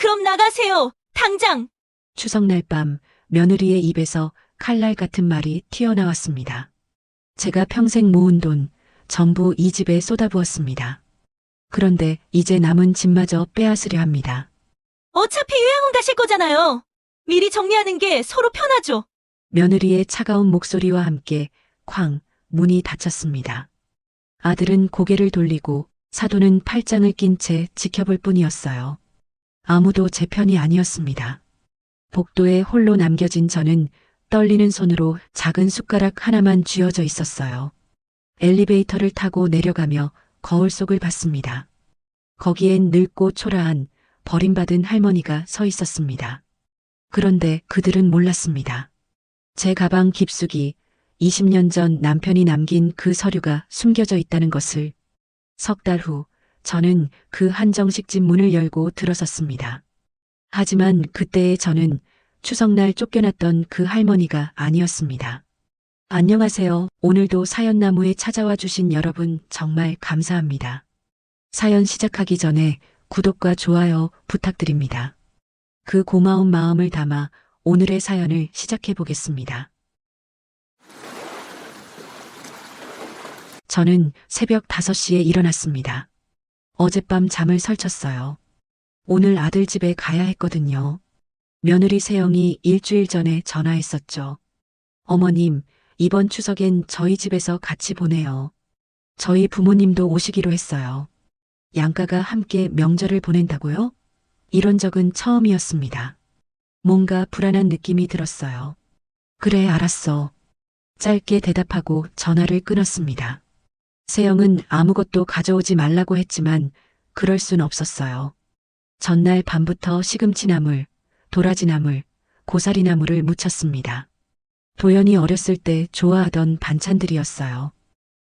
그럼 나가세요. 당장. 추석날 밤 며느리의 입에서 칼날 같은 말이 튀어나왔습니다. 제가 평생 모은 돈 전부 이 집에 쏟아부었습니다. 그런데 이제 남은 집마저 빼앗으려 합니다. 어차피 요양원 가실 거잖아요. 미리 정리하는 게 서로 편하죠. 며느리의 차가운 목소리와 함께 쾅 문이 닫혔습니다. 아들은 고개를 돌리고 사돈은 팔짱을 낀 채 지켜볼 뿐이었어요. 아무도 제 편이 아니었습니다. 복도에 홀로 남겨진 저는 떨리는 손으로 작은 숟가락 하나만 쥐어져 있었어요. 엘리베이터를 타고 내려가며 거울 속을 봤습니다. 거기엔 늙고 초라한 버림받은 할머니가 서 있었습니다. 그런데 그들은 몰랐습니다. 제 가방 깊숙이 20년 전 남편이 남긴 그 서류가 숨겨져 있다는 것을. 석 달 후 저는 그 한정식집 문을 열고 들어섰습니다. 하지만 그때의 저는 추석날 쫓겨났던 그 할머니가 아니었습니다. 안녕하세요. 오늘도 사연나무에 찾아와 주신 여러분 정말 감사합니다. 사연 시작하기 전에 구독과 좋아요 부탁드립니다. 그 고마운 마음을 담아 오늘의 사연을 시작해 보겠습니다. 저는 새벽 5시에 일어났습니다. 어젯밤 잠을 설쳤어요. 오늘 아들 집에 가야 했거든요. 며느리 세영이 일주일 전에 전화했었죠. 어머님, 이번 추석엔 저희 집에서 같이 보내요. 저희 부모님도 오시기로 했어요. 양가가 함께 명절을 보낸다고요? 이런 적은 처음이었습니다. 뭔가 불안한 느낌이 들었어요. 그래, 알았어. 짧게 대답하고 전화를 끊었습니다. 세영은 아무것도 가져오지 말라고 했지만 그럴 순 없었어요. 전날 밤부터 시금치나물, 도라지나물, 고사리나물을 무쳤습니다. 도연이 어렸을 때 좋아하던 반찬들이었어요.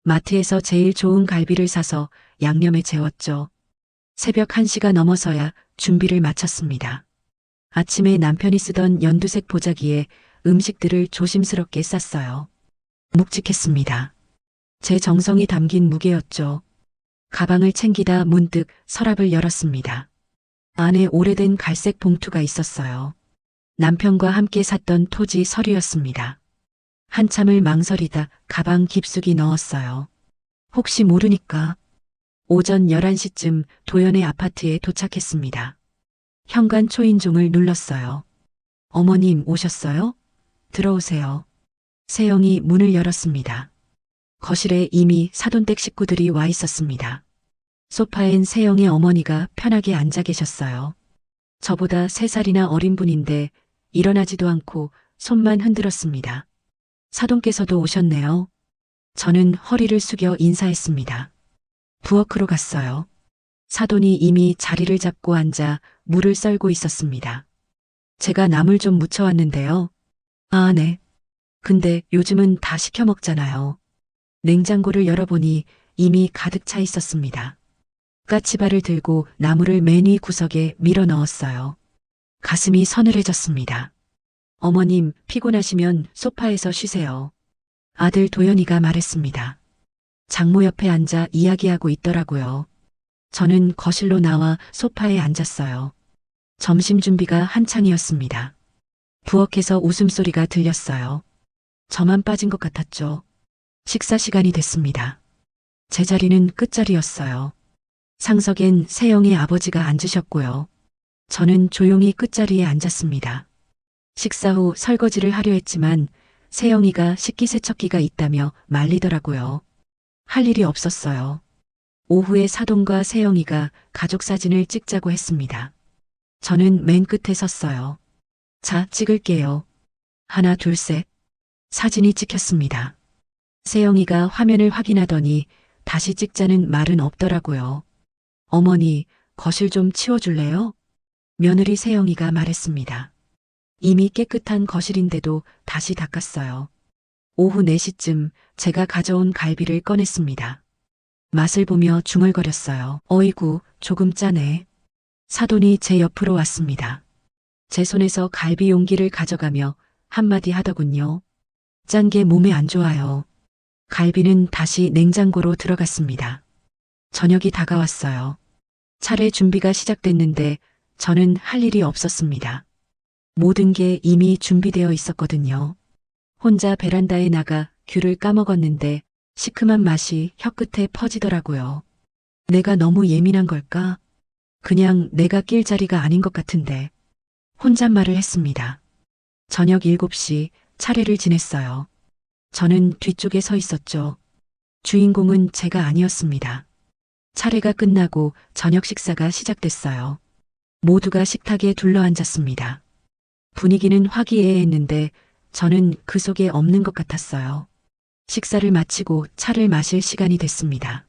마트에서 제일 좋은 갈비를 사서 양념에 재웠죠. 새벽 1시가 넘어서야 준비를 마쳤습니다. 아침에 남편이 쓰던 연두색 보자기에 음식들을 조심스럽게 쌌어요. 묵직했습니다. 제 정성이 담긴 무게였죠. 가방을 챙기다 문득 서랍을 열었습니다. 안에 오래된 갈색 봉투가 있었어요. 남편과 함께 샀던 토지 서류였습니다. 한참을 망설이다 가방 깊숙이 넣었어요. 혹시 모르니까. 오전 11시쯤 도연의 아파트에 도착했습니다. 현관 초인종을 눌렀어요. 어머님 오셨어요? 들어오세요. 세영이 문을 열었습니다. 거실에 이미 사돈댁 식구들이 와 있었습니다. 소파엔 세영의 어머니가 편하게 앉아 계셨어요. 저보다 3살이나 어린 분인데 일어나지도 않고 손만 흔들었습니다. 사돈께서도 오셨네요. 저는 허리를 숙여 인사했습니다. 부엌으로 갔어요. 사돈이 이미 자리를 잡고 앉아 물을 썰고 있었습니다. 제가 나물 좀 무쳐왔는데요. 아, 네. 근데 요즘은 다 시켜 먹잖아요. 냉장고를 열어보니 이미 가득 차 있었습니다. 까치발을 들고 나물을 맨 위 구석에 밀어 넣었어요. 가슴이 서늘해졌습니다. 어머님, 피곤하시면 소파에서 쉬세요. 아들 도연이가 말했습니다. 장모 옆에 앉아 이야기하고 있더라고요. 저는 거실로 나와 소파에 앉았어요. 점심 준비가 한창이었습니다. 부엌에서 웃음소리가 들렸어요. 저만 빠진 것 같았죠. 식사 시간이 됐습니다. 제 자리는 끝자리였어요. 상석엔 세영의 아버지가 앉으셨고요. 저는 조용히 끝자리에 앉았습니다. 식사 후 설거지를 하려 했지만 세영이가 식기세척기가 있다며 말리더라고요. 할 일이 없었어요. 오후에 사돈과 세영이가 가족 사진을 찍자고 했습니다. 저는 맨 끝에 섰어요. 자, 찍을게요. 하나, 둘, 셋. 사진이 찍혔습니다. 세영이가 화면을 확인하더니 다시 찍자는 말은 없더라고요. 어머니, 거실 좀 치워줄래요? 며느리 세영이가 말했습니다. 이미 깨끗한 거실인데도 다시 닦았어요. 오후 4시쯤 제가 가져온 갈비를 꺼냈습니다. 맛을 보며 중얼거렸어요. 어이구, 조금 짜네. 사돈이 제 옆으로 왔습니다. 제 손에서 갈비 용기를 가져가며 한마디 하더군요. 짠 게 몸에 안 좋아요. 갈비는 다시 냉장고로 들어갔습니다. 저녁이 다가왔어요. 차례 준비가 시작됐는데 저는 할 일이 없었습니다. 모든 게 이미 준비되어 있었거든요. 혼자 베란다에 나가 귤을 까먹었는데 시큼한 맛이 혀끝에 퍼지더라고요. 내가 너무 예민한 걸까? 그냥 내가 낄 자리가 아닌 것 같은데. 혼잣말을 했습니다. 저녁 7시 차례를 지냈어요. 저는 뒤쪽에 서 있었죠. 주인공은 제가 아니었습니다. 차례가 끝나고 저녁 식사가 시작됐어요. 모두가 식탁에 둘러앉았습니다. 분위기는 화기애애했는데 저는 그 속에 없는 것 같았어요. 식사를 마치고 차를 마실 시간이 됐습니다.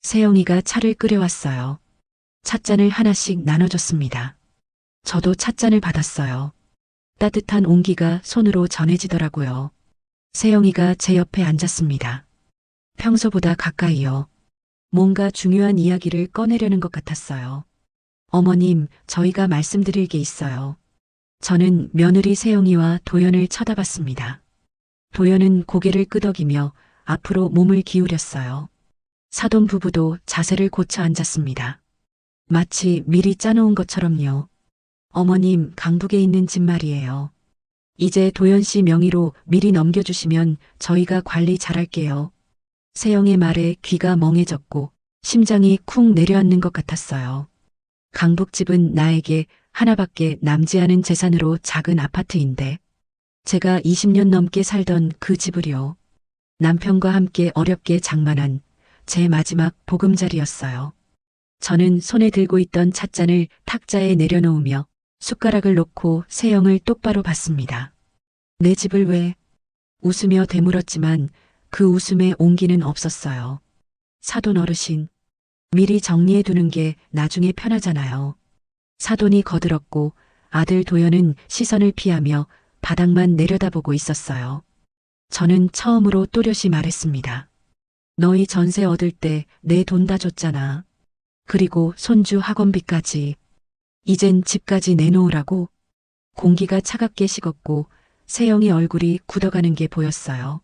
세영이가 차를 끓여왔어요. 찻잔을 하나씩 나눠줬습니다. 저도 찻잔을 받았어요. 따뜻한 온기가 손으로 전해지더라고요. 세영이가 제 옆에 앉았습니다. 평소보다 가까이요. 뭔가 중요한 이야기를 꺼내려는 것 같았어요. 어머님, 저희가 말씀드릴 게 있어요. 저는 며느리 세영이와 도연을 쳐다봤습니다. 도연은 고개를 끄덕이며 앞으로 몸을 기울였어요. 사돈 부부도 자세를 고쳐 앉았습니다. 마치 미리 짜놓은 것처럼요. 어머님, 강북에 있는 집 말이에요. 이제 도연 씨 명의로 미리 넘겨주시면 저희가 관리 잘할게요. 세영의 말에 귀가 멍해졌고 심장이 쿵 내려앉는 것 같았어요. 강북집은 나에게 하나밖에 남지 않은 재산으로 작은 아파트인데 제가 20년 넘게 살던 그 집을요. 남편과 함께 어렵게 장만한 제 마지막 보금자리였어요. 저는 손에 들고 있던 찻잔을 탁자에 내려놓으며 숟가락을 놓고 세영을 똑바로 봤습니다. 내 집을 왜? 웃으며 되물었지만 그 웃음에 온기는 없었어요. 사돈 어르신, 미리 정리해 두는 게 나중에 편하잖아요. 사돈이 거들었고 아들 도연은 시선을 피하며 바닥만 내려다보고 있었어요. 저는 처음으로 또렷이 말했습니다. 너희 전세 얻을 때 내 돈 다 줬잖아. 그리고 손주 학원비까지. 이젠 집까지 내놓으라고. 공기가 차갑게 식었고 세영이 얼굴이 굳어가는 게 보였어요.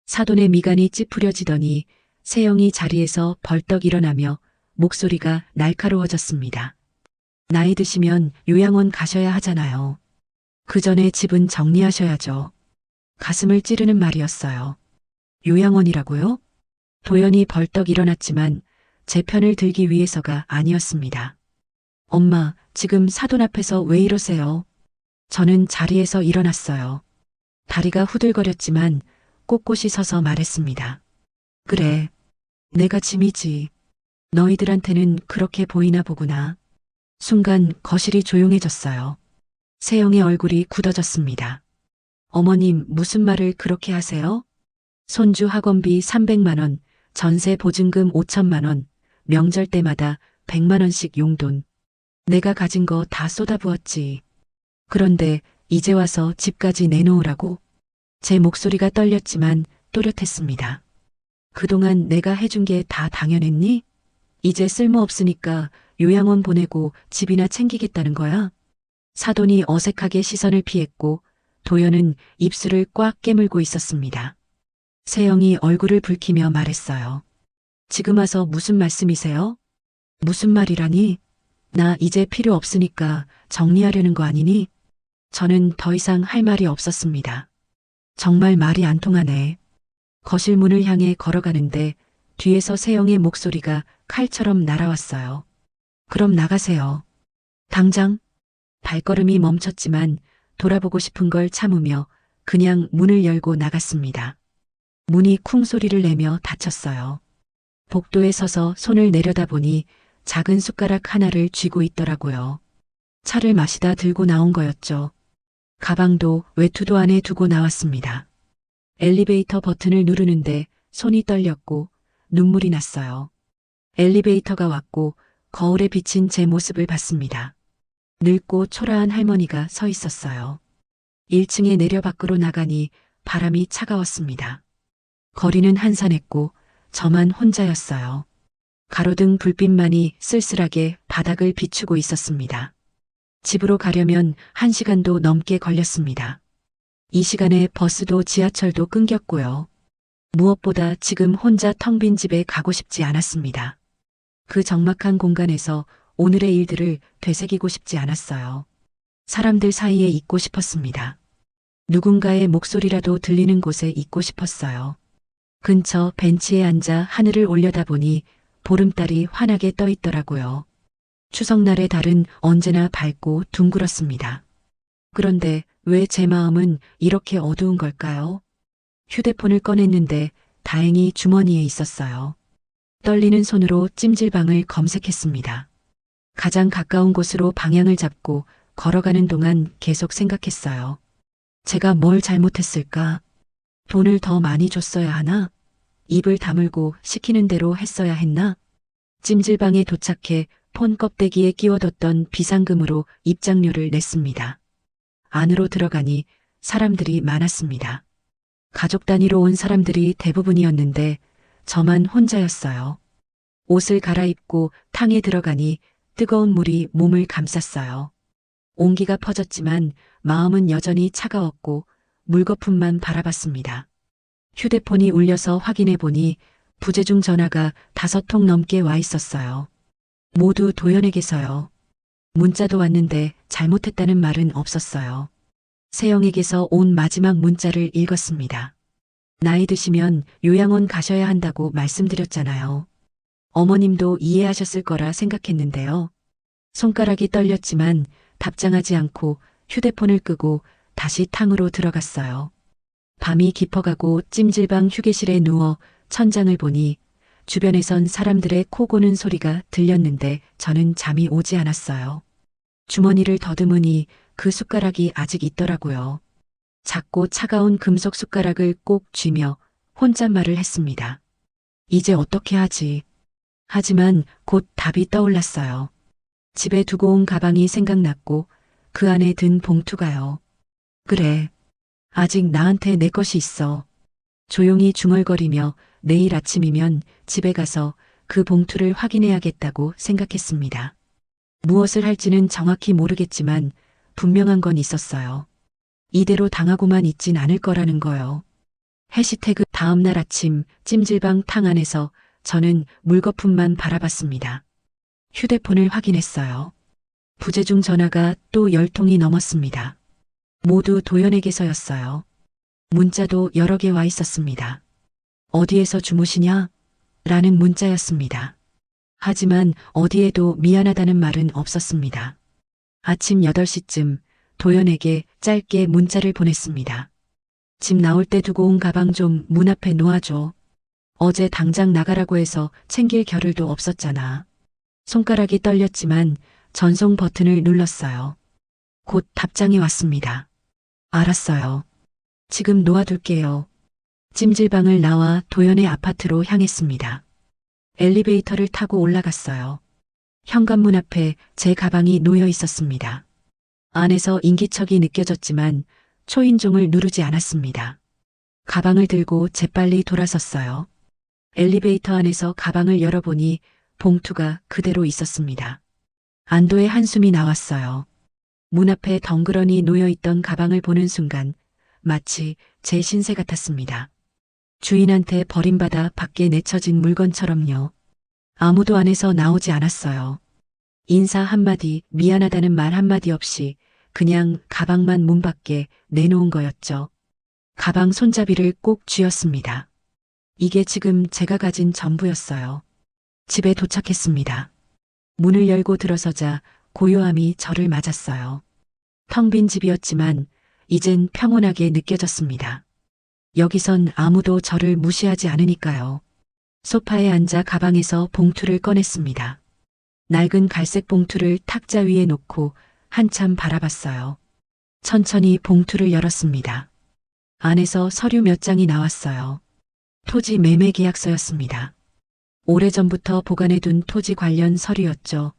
사돈의 미간이 찌푸려지더니 세영이 자리에서 벌떡 일어나며 목소리가 날카로워졌습니다. 나이 드시면 요양원 가셔야 하잖아요. 그 전에 집은 정리하셔야죠. 가슴을 찌르는 말이었어요. 요양원이라고요? 도연이 벌떡 일어났지만 제 편을 들기 위해서가 아니었습니다. 엄마, 지금 사돈 앞에서 왜 이러세요? 저는 자리에서 일어났어요. 다리가 후들거렸지만 꼿꼿이 서서 말했습니다. 그래, 내가 짐이지. 너희들한테는 그렇게 보이나 보구나. 순간 거실이 조용해졌어요. 세영의 얼굴이 굳어졌습니다. 어머님, 무슨 말을 그렇게 하세요? 손주 학원비 300만 원, 전세 보증금 5천만 원, 명절 때마다 100만 원씩 용돈. 내가 가진 거 다 쏟아부었지. 그런데 이제 와서 집까지 내놓으라고? 제 목소리가 떨렸지만 또렷했습니다. 그동안 내가 해준 게 다 당연했니? 이제 쓸모없으니까 요양원 보내고 집이나 챙기겠다는 거야? 사돈이 어색하게 시선을 피했고 도연은 입술을 꽉 깨물고 있었습니다. 세영이 얼굴을 붉히며 말했어요. 지금 와서 무슨 말씀이세요? 무슨 말이라니? 나 이제 필요 없으니까 정리하려는 거 아니니? 저는 더 이상 할 말이 없었습니다. 정말 말이 안 통하네. 거실 문을 향해 걸어가는데 뒤에서 세영의 목소리가 칼처럼 날아왔어요. 그럼 나가세요. 당장? 발걸음이 멈췄지만 돌아보고 싶은 걸 참으며 그냥 문을 열고 나갔습니다. 문이 쿵 소리를 내며 닫혔어요. 복도에 서서 손을 내려다보니 작은 숟가락 하나를 쥐고 있더라고요. 차를 마시다 들고 나온 거였죠. 가방도 외투도 안에 두고 나왔습니다. 엘리베이터 버튼을 누르는데 손이 떨렸고 눈물이 났어요. 엘리베이터가 왔고 거울에 비친 제 모습을 봤습니다. 늙고 초라한 할머니가 서 있었어요. 1층에 내려 밖으로 나가니 바람이 차가웠습니다. 거리는 한산했고 저만 혼자였어요. 가로등 불빛만이 쓸쓸하게 바닥을 비추고 있었습니다. 집으로 가려면 1시간도 넘게 걸렸습니다. 이 시간에 버스도 지하철도 끊겼고요. 무엇보다 지금 혼자 텅 빈 집에 가고 싶지 않았습니다. 그 적막한 공간에서 오늘의 일들을 되새기고 싶지 않았어요. 사람들 사이에 있고 싶었습니다. 누군가의 목소리라도 들리는 곳에 있고 싶었어요. 근처 벤치에 앉아 하늘을 올려다보니 보름달이 환하게 떠 있더라고요. 추석날의 달은 언제나 밝고 둥글었습니다. 그런데 왜 제 마음은 이렇게 어두운 걸까요? 휴대폰을 꺼냈는데 다행히 주머니에 있었어요. 떨리는 손으로 찜질방을 검색했습니다. 가장 가까운 곳으로 방향을 잡고 걸어가는 동안 계속 생각했어요. 제가 뭘 잘못했을까? 돈을 더 많이 줬어야 하나? 입을 다물고 시키는 대로 했어야 했나? 찜질방에 도착해 폰 껍데기에 끼워뒀던 비상금으로 입장료를 냈습니다. 안으로 들어가니 사람들이 많았습니다. 가족 단위로 온 사람들이 대부분이었는데 저만 혼자였어요. 옷을 갈아입고 탕에 들어가니 뜨거운 물이 몸을 감쌌어요. 온기가 퍼졌지만 마음은 여전히 차가웠고 물거품만 바라봤습니다. 휴대폰이 울려서 확인해 보니 부재중 전화가 5통 넘게 와 있었어요. 모두 도연에게서요. 문자도 왔는데 잘못했다는 말은 없었어요. 세영에게서 온 마지막 문자를 읽었습니다. 나이 드시면 요양원 가셔야 한다고 말씀드렸잖아요. 어머님도 이해하셨을 거라 생각했는데요. 손가락이 떨렸지만 답장하지 않고 휴대폰을 끄고 다시 탕으로 들어갔어요. 밤이 깊어가고 찜질방 휴게실에 누워 천장을 보니 주변에선 사람들의 코 고는 소리가 들렸는데 저는 잠이 오지 않았어요. 주머니를 더듬으니 그 숟가락이 아직 있더라고요. 작고 차가운 금속 숟가락을 꼭 쥐며 혼잣말을 했습니다. 이제 어떻게 하지? 하지만 곧 답이 떠올랐어요. 집에 두고 온 가방이 생각났고 그 안에 든 봉투가요. 그래. 아직 나한테 내 것이 있어. 조용히 중얼거리며 내일 아침이면 집에 가서 그 봉투를 확인해야겠다고 생각했습니다. 무엇을 할지는 정확히 모르겠지만 분명한 건 있었어요. 이대로 당하고만 있진 않을 거라는 거요. 해시태그 다음날 아침 찜질방 탕 안에서 저는 물거품만 바라봤습니다. 휴대폰을 확인했어요. 부재중 전화가 또 10통이 넘었습니다. 모두 도연에게서였어요. 문자도 여러 개 와 있었습니다. 어디에서 주무시냐? 라는 문자였습니다. 하지만 어디에도 미안하다는 말은 없었습니다. 아침 8시쯤 도연에게 짧게 문자를 보냈습니다. 집 나올 때 두고 온 가방 좀 문 앞에 놓아줘. 어제 당장 나가라고 해서 챙길 겨를도 없었잖아. 손가락이 떨렸지만 전송 버튼을 눌렀어요. 곧 답장이 왔습니다. 알았어요. 지금 놓아둘게요. 찜질방을 나와 도연의 아파트로 향했습니다. 엘리베이터를 타고 올라갔어요. 현관문 앞에 제 가방이 놓여 있었습니다. 안에서 인기척이 느껴졌지만 초인종을 누르지 않았습니다. 가방을 들고 재빨리 돌아섰어요. 엘리베이터 안에서 가방을 열어보니 봉투가 그대로 있었습니다. 안도의 한숨이 나왔어요. 문 앞에 덩그러니 놓여있던 가방을 보는 순간 마치 제 신세 같았습니다. 주인한테 버림받아 밖에 내쳐진 물건처럼요. 아무도 안에서 나오지 않았어요. 인사 한마디, 미안하다는 말 한마디 없이 그냥 가방만 문 밖에 내놓은 거였죠. 가방 손잡이를 꼭 쥐었습니다. 이게 지금 제가 가진 전부였어요. 집에 도착했습니다. 문을 열고 들어서자 고요함이 저를 맞았어요. 텅 빈 집이었지만 이젠 평온하게 느껴졌습니다. 여기선 아무도 저를 무시하지 않으니까요. 소파에 앉아 가방에서 봉투를 꺼냈습니다. 낡은 갈색 봉투를 탁자 위에 놓고 한참 바라봤어요. 천천히 봉투를 열었습니다. 안에서 서류 몇 장이 나왔어요. 토지 매매 계약서였습니다. 오래전부터 보관해둔 토지 관련 서류였죠.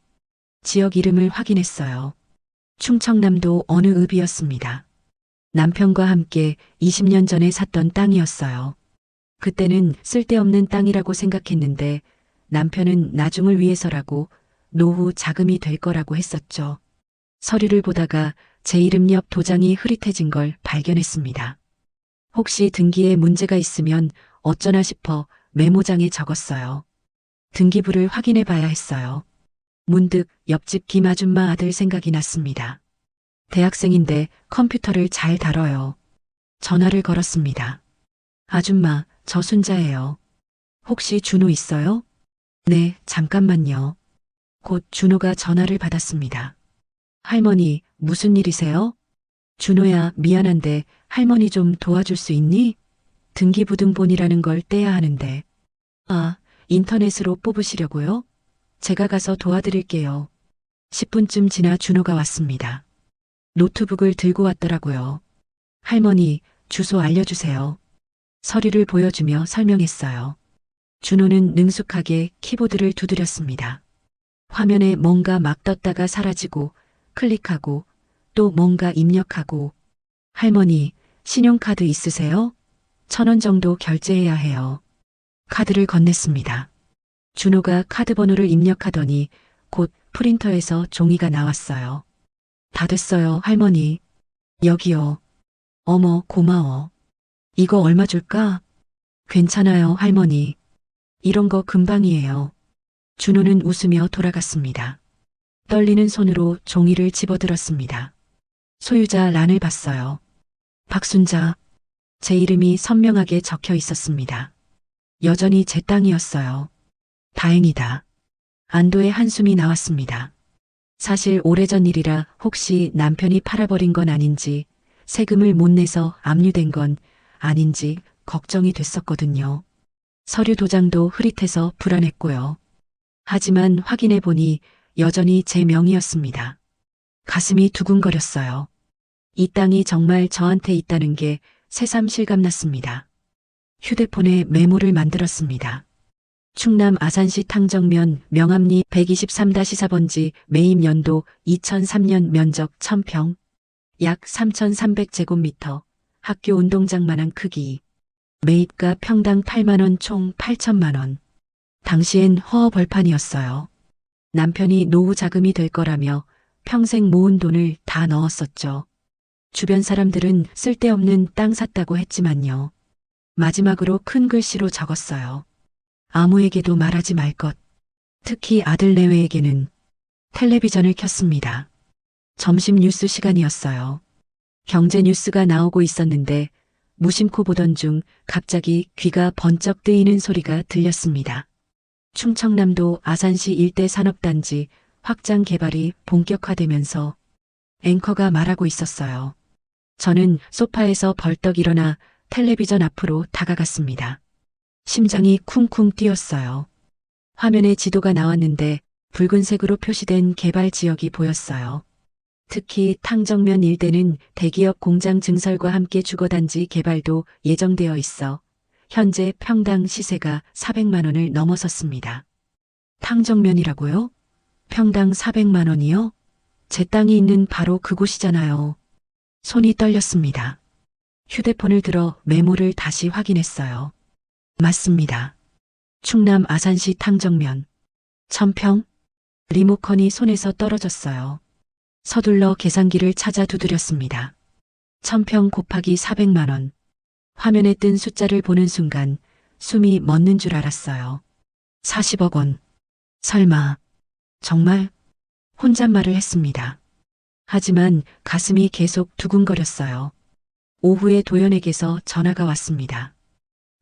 지역 이름을 확인했어요. 충청남도 어느 읍이었습니다. 남편과 함께 20년 전에 샀던 땅이었어요. 그때는 쓸데없는 땅이라고 생각했는데 남편은 나중을 위해서라고 노후 자금이 될 거라고 했었죠. 서류를 보다가 제 이름 옆 도장이 흐릿해진 걸 발견했습니다. 혹시 등기에 문제가 있으면 어쩌나 싶어 메모장에 적었어요. 등기부를 확인해 봐야 했어요. 문득 옆집 김아줌마 아들 생각이 났습니다. 대학생인데 컴퓨터를 잘 다뤄요. 전화를 걸었습니다. 아줌마, 저 순자예요. 혹시 준호 있어요? 네, 잠깐만요. 곧 준호가 전화를 받았습니다. 할머니, 무슨 일이세요? 준호야, 미안한데 할머니 좀 도와줄 수 있니? 등기부등본이라는 걸 떼야 하는데. 아, 인터넷으로 뽑으시려고요? 제가 가서 도와드릴게요. 10분쯤 지나 준호가 왔습니다. 노트북을 들고 왔더라고요. 할머니, 주소 알려주세요. 서류를 보여주며 설명했어요. 준호는 능숙하게 키보드를 두드렸습니다. 화면에 뭔가 막 떴다가 사라지고 클릭하고 또 뭔가 입력하고. 할머니, 신용카드 있으세요? 1,000원 정도 결제해야 해요. 카드를 건넸습니다. 준호가 카드 번호를 입력하더니 곧 프린터에서 종이가 나왔어요. 다 됐어요, 할머니. 여기요. 어머, 고마워. 이거 얼마 줄까? 괜찮아요, 할머니. 이런 거 금방이에요. 준호는 웃으며 돌아갔습니다. 떨리는 손으로 종이를 집어들었습니다. 소유자 란을 봤어요. 박순자. 제 이름이 선명하게 적혀 있었습니다. 여전히 제 땅이었어요. 다행이다. 안도의 한숨이 나왔습니다. 사실 오래전 일이라 혹시 남편이 팔아버린 건 아닌지, 세금을 못 내서 압류된 건 아닌지 걱정이 됐었거든요. 서류 도장도 흐릿해서 불안했고요. 하지만 확인해 보니 여전히 제 명의였습니다. 가슴이 두근거렸어요. 이 땅이 정말 저한테 있다는 게 새삼 실감났습니다. 휴대폰에 메모를 만들었습니다. 충남 아산시 탕정면 명암리 123-4번지 매입 연도 2003년 면적 1000평, 약 3,300제곱미터, 학교 운동장만한 크기, 매입가 평당 8만원 총 8천만원. 당시엔 허허 벌판이었어요. 남편이 노후 자금이 될 거라며 평생 모은 돈을 다 넣었었죠. 주변 사람들은 쓸데없는 땅 샀다고 했지만요. 마지막으로 큰 글씨로 적었어요. 아무에게도 말하지 말 것. 특히 아들 내외에게는. 텔레비전을 켰습니다. 점심 뉴스 시간이었어요. 경제 뉴스가 나오고 있었는데 무심코 보던 중 갑자기 귀가 번쩍 뜨이는 소리가 들렸습니다. 충청남도 아산시 일대 산업단지 확장 개발이 본격화되면서. 앵커가 말하고 있었어요. 저는 소파에서 벌떡 일어나 텔레비전 앞으로 다가갔습니다. 심장이 쿵쿵 뛰었어요. 화면에 지도가 나왔는데 붉은색으로 표시된 개발 지역이 보였어요. 특히 탕정면 일대는 대기업 공장 증설과 함께 주거단지 개발도 예정되어 있어 현재 평당 시세가 400만 원을 넘어섰습니다. 탕정면이라고요? 평당 400만 원이요? 제 땅이 있는 바로 그곳이잖아요. 손이 떨렸습니다. 휴대폰을 들어 메모를 다시 확인했어요. 맞습니다. 충남 아산시 탕정면. 1000평? 리모컨이 손에서 떨어졌어요. 서둘러 계산기를 찾아 두드렸습니다. 1000평 곱하기 400만 원. 화면에 뜬 숫자를 보는 순간 숨이 멎는 줄 알았어요. 40억 원. 설마. 정말? 혼잣말을 했습니다. 하지만 가슴이 계속 두근거렸어요. 오후에 도연에게서 전화가 왔습니다.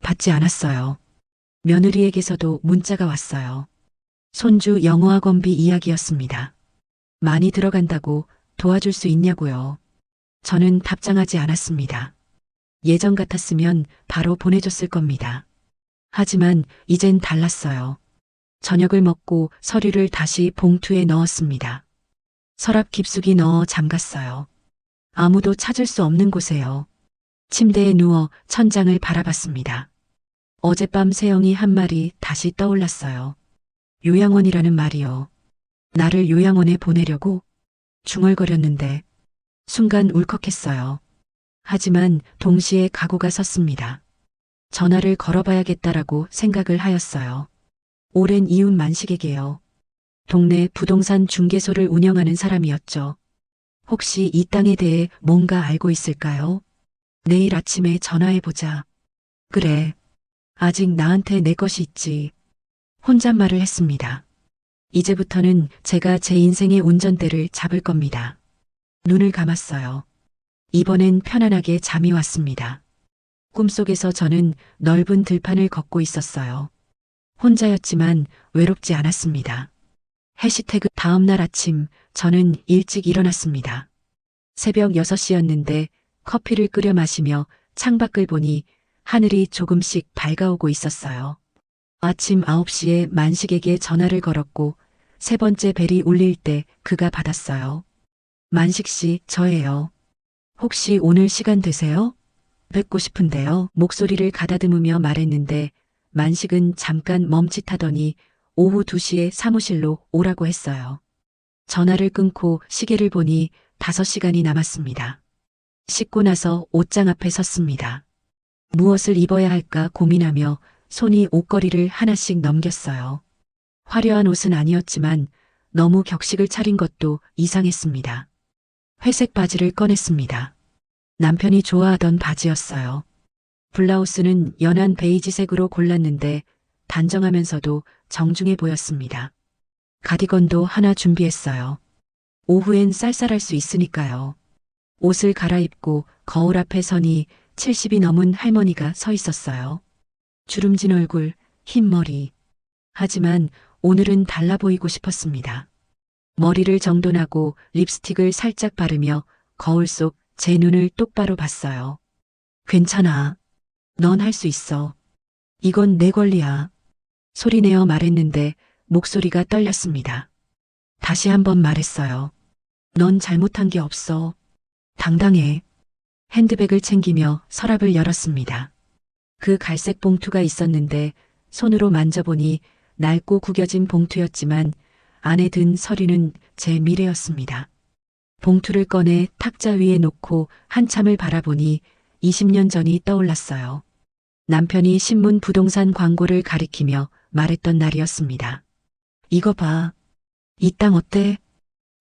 받지 않았어요. 며느리에게서도 문자가 왔어요. 손주 영어학원비 이야기였습니다. 많이 들어간다고 도와줄 수 있냐고요. 저는 답장하지 않았습니다. 예전 같았으면 바로 보내줬을 겁니다. 하지만 이젠 달랐어요. 저녁을 먹고 서류를 다시 봉투에 넣었습니다. 서랍 깊숙이 넣어 잠갔어요. 아무도 찾을 수 없는 곳에요. 침대에 누워 천장을 바라봤습니다. 어젯밤 새영이 한 말이 다시 떠올랐어요. 요양원이라는 말이요. 나를 요양원에 보내려고? 중얼거렸는데 순간 울컥했어요. 하지만 동시에 각오가 섰습니다. 전화를 걸어봐야겠다라고 생각을 하였어요. 오랜 이웃 만식에게요. 동네 부동산 중개소를 운영하는 사람이었죠. 혹시 이 땅에 대해 뭔가 알고 있을까요? 내일 아침에 전화해보자. 그래. 아직 나한테 내 것이 있지. 혼잣말을 했습니다. 이제부터는 제가 제 인생의 운전대를 잡을 겁니다. 눈을 감았어요. 이번엔 편안하게 잠이 왔습니다. 꿈속에서 저는 넓은 들판을 걷고 있었어요. 혼자였지만 외롭지 않았습니다. 해시태그 다음날 아침 저는 일찍 일어났습니다. 새벽 6시였는데 커피를 끓여 마시며 창밖을 보니 하늘이 조금씩 밝아오고 있었어요. 아침 9시에 만식에게 전화를 걸었고 세 번째 벨이 울릴 때 그가 받았어요. 만식 씨, 저예요. 혹시 오늘 시간 되세요? 뵙고 싶은데요. 목소리를 가다듬으며 말했는데 만식은 잠깐 멈칫하더니 오후 2시에 사무실로 오라고 했어요. 전화를 끊고 시계를 보니 5시간이 남았습니다. 씻고 나서 옷장 앞에 섰습니다. 무엇을 입어야 할까 고민하며 손이 옷걸이를 하나씩 넘겼어요. 화려한 옷은 아니었지만 너무 격식을 차린 것도 이상했습니다. 회색 바지를 꺼냈습니다. 남편이 좋아하던 바지였어요. 블라우스는 연한 베이지색으로 골랐는데 단정하면서도 정중해 보였습니다. 가디건도 하나 준비했어요. 오후엔 쌀쌀할 수 있으니까요. 옷을 갈아입고 거울 앞에 서니 70이 넘은 할머니가 서 있었어요. 주름진 얼굴, 흰 머리. 하지만 오늘은 달라 보이고 싶었습니다. 머리를 정돈하고 립스틱을 살짝 바르며 거울 속 제 눈을 똑바로 봤어요. 괜찮아. 넌 할 수 있어. 이건 내 권리야. 소리내어 말했는데 목소리가 떨렸습니다. 다시 한번 말했어요. 넌 잘못한 게 없어. 당당해. 핸드백을 챙기며 서랍을 열었습니다. 그 갈색 봉투가 있었는데 손으로 만져보니 낡고 구겨진 봉투였지만 안에 든 서류는 제 미래였습니다. 봉투를 꺼내 탁자 위에 놓고 한참을 바라보니 20년 전이 떠올랐어요. 남편이 신문 부동산 광고를 가리키며 말했던 날이었습니다. 이거 봐. 이 땅 어때?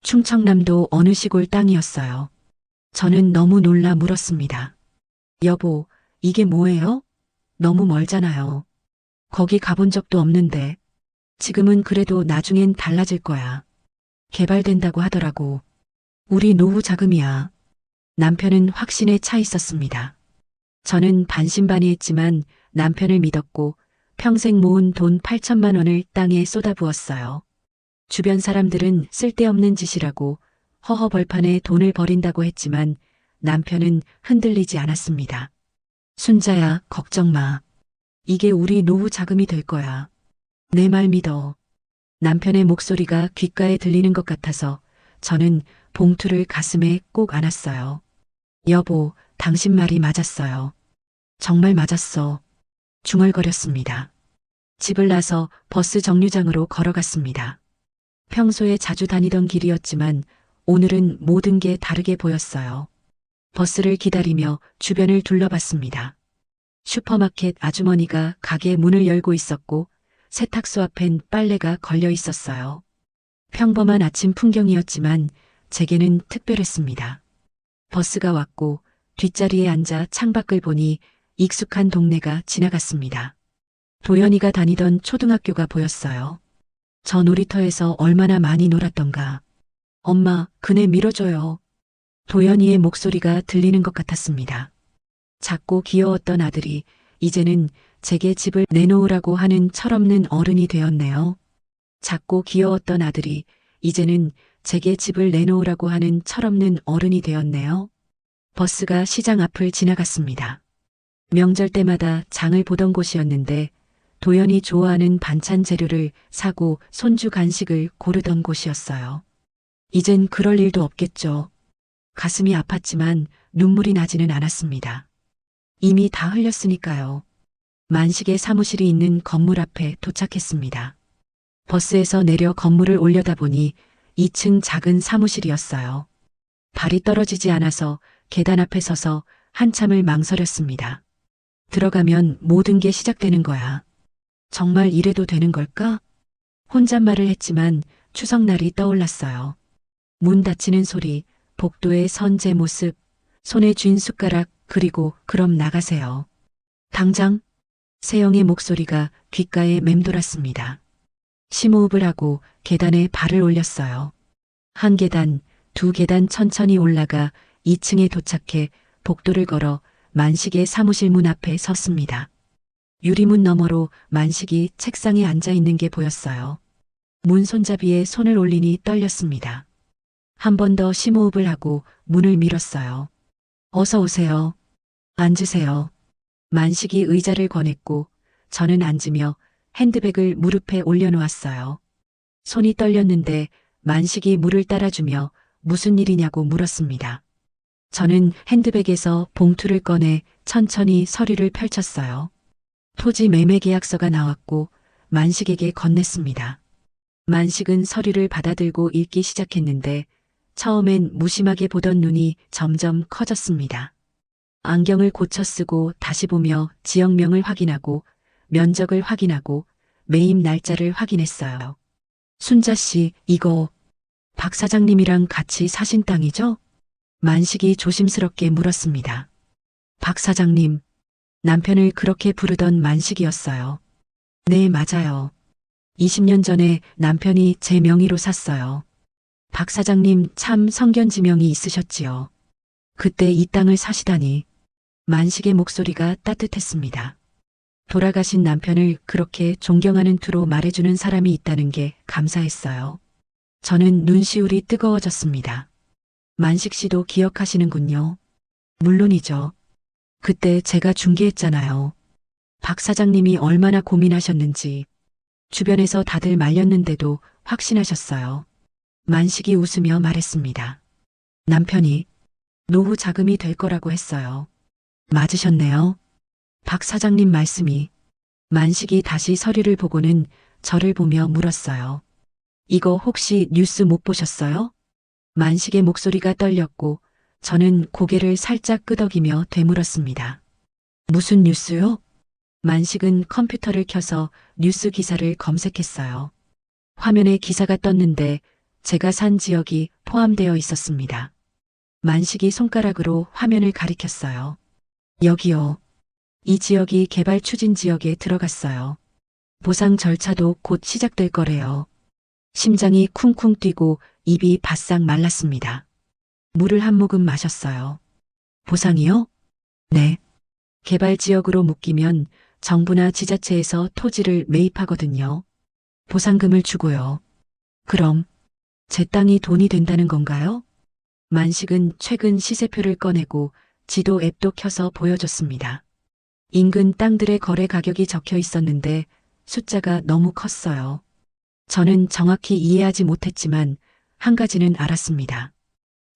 충청남도 어느 시골 땅이었어요. 저는 너무 놀라 물었습니다. 여보, 이게 뭐예요? 너무 멀잖아요. 거기 가본 적도 없는데. 지금은 그래도 나중엔 달라질 거야. 개발된다고 하더라고. 우리 노후 자금이야. 남편은 확신에 차 있었습니다. 저는 반신반의했지만 남편을 믿었고 평생 모은 돈 8천만 원을 땅에 쏟아부었어요. 주변 사람들은 쓸데없는 짓이라고 허허벌판에 돈을 버린다고 했지만 남편은 흔들리지 않았습니다. 순자야, 걱정 마. 이게 우리 노후 자금이 될 거야. 내 말 믿어. 남편의 목소리가 귓가에 들리는 것 같아서 저는 봉투를 가슴에 꼭 안았어요. 여보, 당신 말이 맞았어요. 정말 맞았어. 중얼거렸습니다. 집을 나서 버스 정류장으로 걸어갔습니다. 평소에 자주 다니던 길이었지만 오늘은 모든 게 다르게 보였어요. 버스를 기다리며 주변을 둘러봤습니다. 슈퍼마켓 아주머니가 가게 문을 열고 있었고 세탁소 앞엔 빨래가 걸려 있었어요. 평범한 아침 풍경이었지만 제게는 특별했습니다. 버스가 왔고 뒷자리에 앉아 창밖을 보니 익숙한 동네가 지나갔습니다. 도연이가 다니던 초등학교가 보였어요. 저 놀이터에서 얼마나 많이 놀았던가. 엄마, 그네 밀어줘요. 도연이의 목소리가 들리는 것 같았습니다. 작고 귀여웠던 아들이 이제는 제게 집을 내놓으라고 하는 철없는 어른이 되었네요. 작고 귀여웠던 아들이 이제는 제게 집을 내놓으라고 하는 철없는 어른이 되었네요. 버스가 시장 앞을 지나갔습니다. 명절 때마다 장을 보던 곳이었는데 도연이 좋아하는 반찬 재료를 사고 손주 간식을 고르던 곳이었어요. 이젠 그럴 일도 없겠죠. 가슴이 아팠지만 눈물이 나지는 않았습니다. 이미 다 흘렸으니까요. 만식의 사무실이 있는 건물 앞에 도착했습니다. 버스에서 내려 건물을 올려다보니 2층 작은 사무실이었어요. 발이 떨어지지 않아서 계단 앞에 서서 한참을 망설였습니다. 들어가면 모든 게 시작되는 거야. 정말 이래도 되는 걸까? 혼잣말을 했지만 추석날이 떠올랐어요. 문 닫히는 소리, 복도에 선 제 모습, 손에 쥔 숟가락, 그리고 그럼 나가세요. 당장? 세영의 목소리가 귓가에 맴돌았습니다. 심호흡을 하고 계단에 발을 올렸어요. 한 계단, 두 계단 천천히 올라가 2층에 도착해 복도를 걸어 만식의 사무실 문 앞에 섰습니다. 유리문 너머로 만식이 책상에 앉아 있는 게 보였어요. 문 손잡이에 손을 올리니 떨렸습니다. 한 번 더 심호흡을 하고 문을 밀었어요. 어서 오세요. 앉으세요. 만식이 의자를 권했고 저는 앉으며 핸드백을 무릎에 올려놓았어요. 손이 떨렸는데 만식이 물을 따라주며 무슨 일이냐고 물었습니다. 저는 핸드백에서 봉투를 꺼내 천천히 서류를 펼쳤어요. 토지 매매 계약서가 나왔고 만식에게 건넸습니다. 만식은 서류를 받아들고 읽기 시작했는데 처음엔 무심하게 보던 눈이 점점 커졌습니다. 안경을 고쳐 쓰고 다시 보며 지역명을 확인하고 면적을 확인하고 매입 날짜를 확인했어요. 순자 씨, 이거 박 사장님이랑 같이 사신 땅이죠? 만식이 조심스럽게 물었습니다. 박 사장님, 남편을 그렇게 부르던 만식이었어요. 네, 맞아요. 20년 전에 남편이 제 명의로 샀어요. 박 사장님 참 성견지명이 있으셨지요. 그때 이 땅을 사시다니. 만식의 목소리가 따뜻했습니다. 돌아가신 남편을 그렇게 존경하는 투로 말해주는 사람이 있다는 게 감사했어요. 저는 눈시울이 뜨거워졌습니다. 만식 씨도 기억하시는군요. 물론이죠. 그때 제가 중개했잖아요. 박 사장님이 얼마나 고민하셨는지 주변에서 다들 말렸는데도 확신하셨어요. 만식이 웃으며 말했습니다. 남편이 노후 자금이 될 거라고 했어요. 맞으셨네요. 박 사장님 말씀이. 만식이 다시 서류를 보고는 저를 보며 물었어요. 이거 혹시 뉴스 못 보셨어요? 만식의 목소리가 떨렸고 저는 고개를 살짝 끄덕이며 되물었습니다. 무슨 뉴스요? 만식은 컴퓨터를 켜서 뉴스 기사를 검색했어요. 화면에 기사가 떴는데 제가 산 지역이 포함되어 있었습니다. 만식이 손가락으로 화면을 가리켰어요. 여기요. 이 지역이 개발 추진 지역에 들어갔어요. 보상 절차도 곧 시작될 거래요. 심장이 쿵쿵 뛰고 입이 바싹 말랐습니다. 물을 한 모금 마셨어요. 보상이요? 네. 개발 지역으로 묶이면 정부나 지자체에서 토지를 매입하거든요. 보상금을 주고요. 그럼 제 땅이 돈이 된다는 건가요? 만식은 최근 시세표를 꺼내고 지도 앱도 켜서 보여줬습니다. 인근 땅들의 거래 가격이 적혀 있었는데 숫자가 너무 컸어요. 저는 정확히 이해하지 못했지만 한 가지는 알았습니다.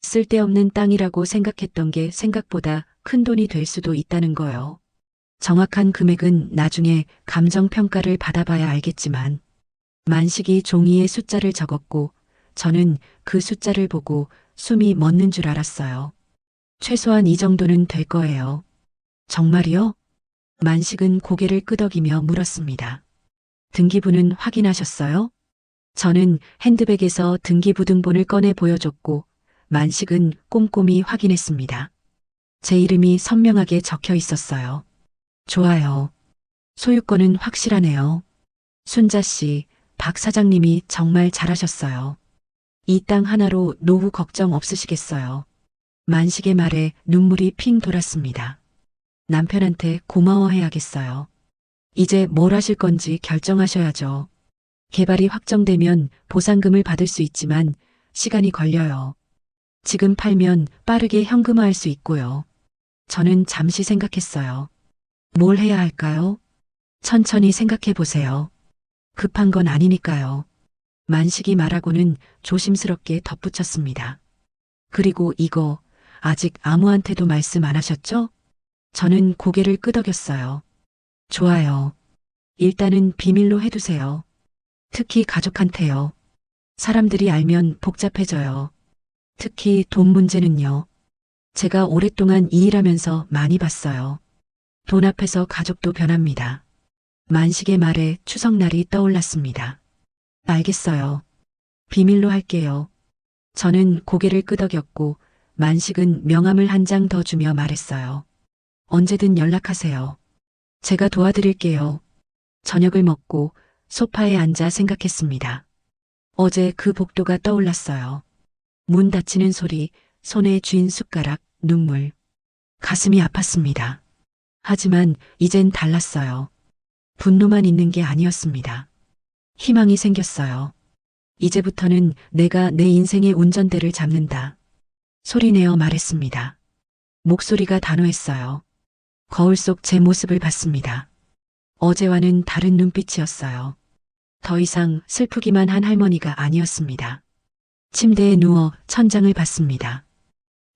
쓸데없는 땅이라고 생각했던 게 생각보다 큰 돈이 될 수도 있다는 거요. 정확한 금액은 나중에 감정평가를 받아봐야 알겠지만 만식이 종이에 숫자를 적었고 저는 그 숫자를 보고 숨이 멎는 줄 알았어요. 최소한 이 정도는 될 거예요. 정말이요? 만식은 고개를 끄덕이며 물었습니다. 등기부는 확인하셨어요? 저는 핸드백에서 등기부등본을 꺼내 보여줬고 만식은 꼼꼼히 확인했습니다. 제 이름이 선명하게 적혀 있었어요. 좋아요. 소유권은 확실하네요. 순자 씨, 박 사장님이 정말 잘하셨어요. 이 땅 하나로 노후 걱정 없으시겠어요. 만식의 말에 눈물이 핑 돌았습니다. 남편한테 고마워해야겠어요. 이제 뭘 하실 건지 결정하셔야죠. 개발이 확정되면 보상금을 받을 수 있지만 시간이 걸려요. 지금 팔면 빠르게 현금화할 수 있고요. 저는 잠시 생각했어요. 뭘 해야 할까요? 천천히 생각해 보세요. 급한 건 아니니까요. 만식이 말하고는 조심스럽게 덧붙였습니다. 그리고 이거 아직 아무한테도 말씀 안 하셨죠? 저는 고개를 끄덕였어요. 좋아요. 일단은 비밀로 해두세요. 특히 가족한테요. 사람들이 알면 복잡해져요. 특히 돈 문제는요. 제가 오랫동안 이 일하면서 많이 봤어요. 돈 앞에서 가족도 변합니다. 만식의 말에 추석날이 떠올랐습니다. 알겠어요. 비밀로 할게요. 저는 고개를 끄덕였고 만식은 명함을 한 장 더 주며 말했어요. 언제든 연락하세요. 제가 도와드릴게요. 저녁을 먹고 소파에 앉아 생각했습니다. 어제 그 복도가 떠올랐어요. 문 닫히는 소리, 손에 쥔 숟가락, 눈물. 가슴이 아팠습니다. 하지만 이젠 달랐어요. 분노만 있는 게 아니었습니다. 희망이 생겼어요. 이제부터는 내가 내 인생의 운전대를 잡는다. 소리내어 말했습니다. 목소리가 단호했어요. 거울 속 제 모습을 봤습니다. 어제와는 다른 눈빛이었어요. 더 이상 슬프기만 한 할머니가 아니었습니다. 침대에 누워 천장을 봤습니다.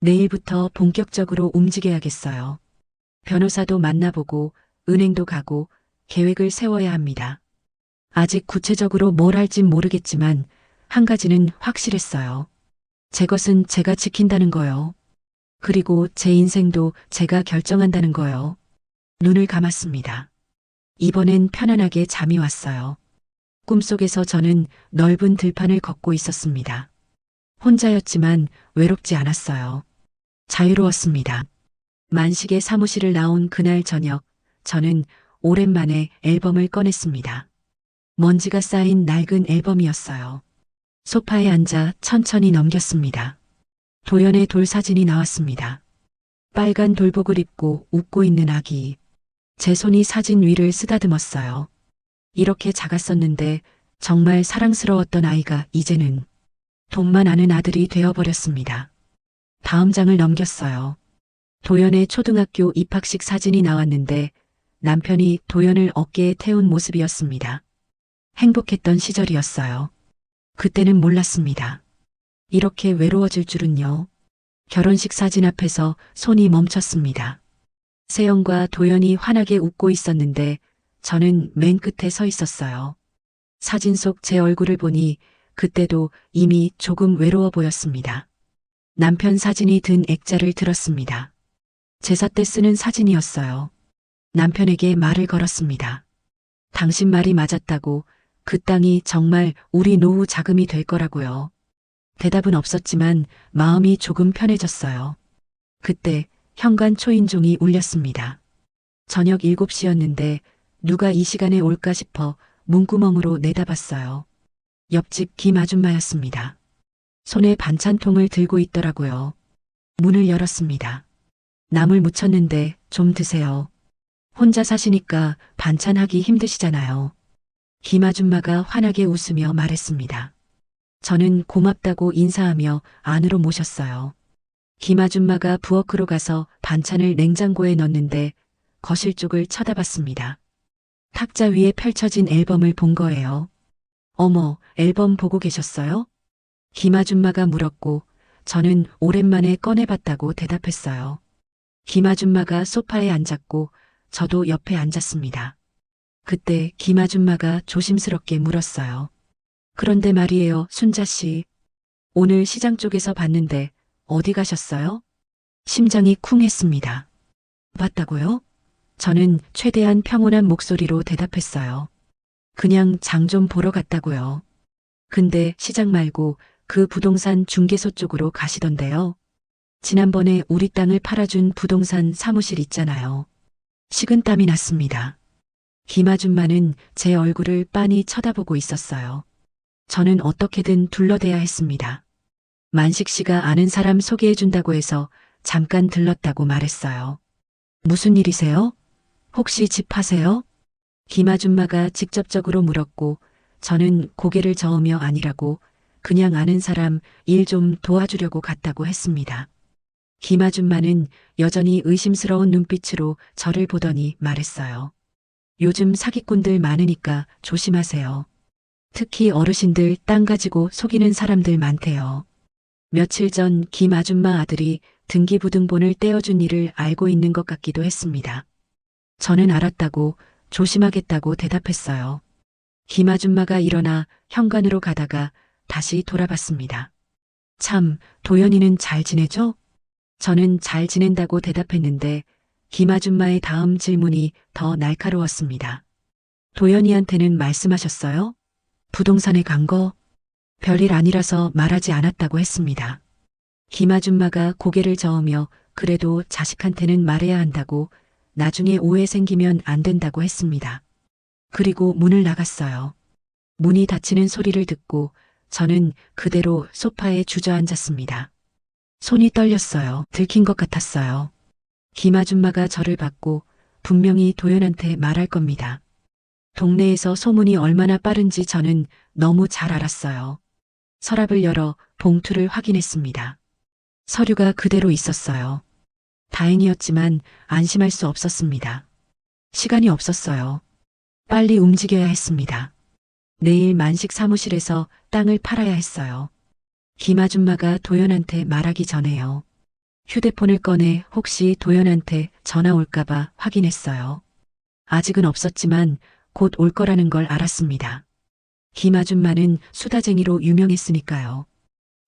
내일부터 본격적으로 움직여야겠어요. 변호사도 만나보고 은행도 가고 계획을 세워야 합니다. 아직 구체적으로 뭘 할진 모르겠지만 한 가지는 확실했어요. 제 것은 제가 지킨다는 거요. 그리고 제 인생도 제가 결정한다는 거요. 눈을 감았습니다. 이번엔 편안하게 잠이 왔어요. 꿈속에서 저는 넓은 들판을 걷고 있었습니다. 혼자였지만 외롭지 않았어요. 자유로웠습니다. 만식의 사무실을 나온 그날 저녁, 저는 오랜만에 앨범을 꺼냈습니다. 먼지가 쌓인 낡은 앨범이었어요. 소파에 앉아 천천히 넘겼습니다. 도연의 돌 사진이 나왔습니다. 빨간 돌복을 입고 웃고 있는 아기. 제 손이 사진 위를 쓰다듬었어요. 이렇게 작았었는데 정말 사랑스러웠던 아이가 이제는 돈만 아는 아들이 되어버렸습니다. 다음 장을 넘겼어요. 도연의 초등학교 입학식 사진이 나왔는데 남편이 도연을 어깨에 태운 모습이었습니다. 행복했던 시절이었어요. 그때는 몰랐습니다. 이렇게 외로워질 줄은요. 결혼식 사진 앞에서 손이 멈췄습니다. 세영과 도연이 환하게 웃고 있었는데 저는 맨 끝에 서 있었어요. 사진 속 제 얼굴을 보니 그때도 이미 조금 외로워 보였습니다. 남편 사진이 든 액자를 들었습니다. 제사 때 쓰는 사진이었어요. 남편에게 말을 걸었습니다. 당신 말이 맞았다고, 그 땅이 정말 우리 노후 자금이 될 거라고요. 대답은 없었지만 마음이 조금 편해졌어요. 그때 현관 초인종이 울렸습니다. 저녁 7시였는데 누가 이 시간에 올까 싶어 문구멍으로 내다봤어요. 옆집 김 아줌마였습니다. 손에 반찬통을 들고 있더라고요. 문을 열었습니다. 나물 무쳤는데 좀 드세요. 혼자 사시니까 반찬하기 힘드시잖아요. 김 아줌마가 환하게 웃으며 말했습니다. 저는 고맙다고 인사하며 안으로 모셨어요. 김 아줌마가 부엌으로 가서 반찬을 냉장고에 넣는데 거실 쪽을 쳐다봤습니다. 탁자 위에 펼쳐진 앨범을 본 거예요. 어머, 앨범 보고 계셨어요? 김 아줌마가 물었고 저는 오랜만에 꺼내봤다고 대답했어요. 김 아줌마가 소파에 앉았고 저도 옆에 앉았습니다. 그때 김 아줌마가 조심스럽게 물었어요. 그런데 말이에요, 순자 씨. 오늘 시장 쪽에서 봤는데 어디 가셨어요? 심장이 쿵했습니다. 봤다고요? 저는 최대한 평온한 목소리로 대답했어요. 그냥 장 좀 보러 갔다고요. 근데 시장 말고 그 부동산 중개소 쪽으로 가시던데요. 지난번에 우리 땅을 팔아준 부동산 사무실 있잖아요. 식은땀이 났습니다. 김 아줌마는 제 얼굴을 빤히 쳐다보고 있었어요. 저는 어떻게든 둘러대야 했습니다. 만식 씨가 아는 사람 소개해준다고 해서 잠깐 들렀다고 말했어요. 무슨 일이세요? 혹시 집 파세요? 김 아줌마가 직접적으로 물었고 저는 고개를 저으며 아니라고, 그냥 아는 사람 일 좀 도와주려고 갔다고 했습니다. 김 아줌마는 여전히 의심스러운 눈빛으로 저를 보더니 말했어요. 요즘 사기꾼들 많으니까 조심하세요. 특히 어르신들 땅 가지고 속이는 사람들 많대요. 며칠 전 김 아줌마 아들이 등기부등본을 떼어준 일을 알고 있는 것 같기도 했습니다. 저는 알았다고, 조심하겠다고 대답했어요. 김 아줌마가 일어나 현관으로 가다가 다시 돌아봤습니다. 참, 도연이는 잘 지내죠? 저는 잘 지낸다고 대답했는데 김 아줌마의 다음 질문이 더 날카로웠습니다. 도연이한테는 말씀하셨어요? 부동산에 간 거? 별일 아니라서 말하지 않았다고 했습니다. 김 아줌마가 고개를 저으며 그래도 자식한테는 말해야 한다고, 나중에 오해 생기면 안 된다고 했습니다. 그리고 문을 나갔어요. 문이 닫히는 소리를 듣고 저는 그대로 소파에 주저앉았습니다. 손이 떨렸어요. 들킨 것 같았어요. 김 아줌마가 저를 봤고 분명히 도연한테 말할 겁니다. 동네에서 소문이 얼마나 빠른지 저는 너무 잘 알았어요. 서랍을 열어 봉투를 확인했습니다. 서류가 그대로 있었어요. 다행이었지만 안심할 수 없었습니다. 시간이 없었어요. 빨리 움직여야 했습니다. 내일 만식 사무실에서 땅을 팔아야 했어요. 김 아줌마가 도연한테 말하기 전에요. 휴대폰을 꺼내 혹시 도연한테 전화 올까봐 확인했어요. 아직은 없었지만 곧 올 거라는 걸 알았습니다. 김 아줌마는 수다쟁이로 유명했으니까요.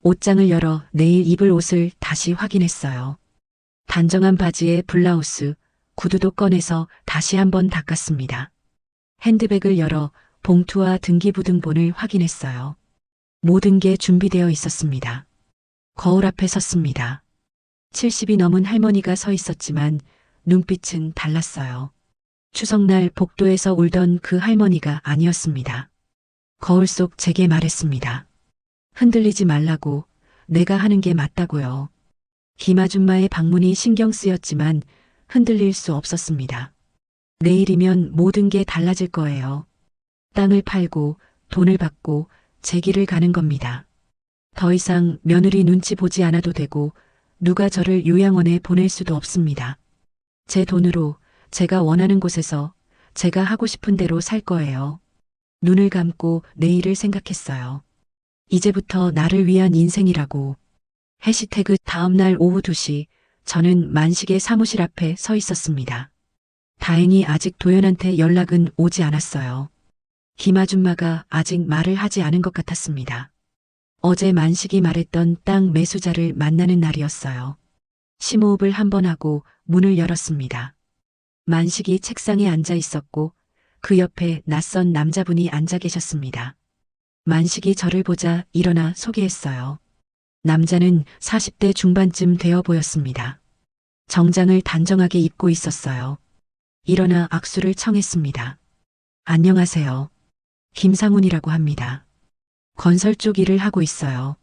옷장을 열어 내일 입을 옷을 다시 확인했어요. 단정한 바지에 블라우스, 구두도 꺼내서 다시 한번 닦았습니다. 핸드백을 열어 봉투와 등기부등본을 확인했어요. 모든 게 준비되어 있었습니다. 거울 앞에 섰습니다. 70이 넘은 할머니가 서 있었지만 눈빛은 달랐어요. 추석날 복도에서 울던 그 할머니가 아니었습니다. 거울 속 제게 말했습니다. 흔들리지 말라고, 내가 하는 게 맞다고요. 김 아줌마의 방문이 신경 쓰였지만 흔들릴 수 없었습니다. 내일이면 모든 게 달라질 거예요. 땅을 팔고 돈을 받고 제 길을 가는 겁니다. 더 이상 며느리 눈치 보지 않아도 되고 누가 저를 요양원에 보낼 수도 없습니다. 제 돈으로 제가 원하는 곳에서 제가 하고 싶은 대로 살 거예요. 눈을 감고 내일을 생각했어요. 이제부터 나를 위한 인생이라고. 해시태그 다음날 오후 2시 저는 만식의 사무실 앞에 서 있었습니다. 다행히 아직 도연한테 연락은 오지 않았어요. 김 아줌마가 아직 말을 하지 않은 것 같았습니다. 어제 만식이 말했던 땅 매수자를 만나는 날이었어요. 심호흡을 한번 하고 문을 열었습니다. 만식이 책상에 앉아 있었고 그 옆에 낯선 남자분이 앉아 계셨습니다. 만식이 저를 보자 일어나 소개했어요. 남자는 40대 중반쯤 되어 보였습니다. 정장을 단정하게 입고 있었어요. 일어나 악수를 청했습니다. 안녕하세요. 김상훈이라고 합니다. 건설 쪽 일을 하고 있어요.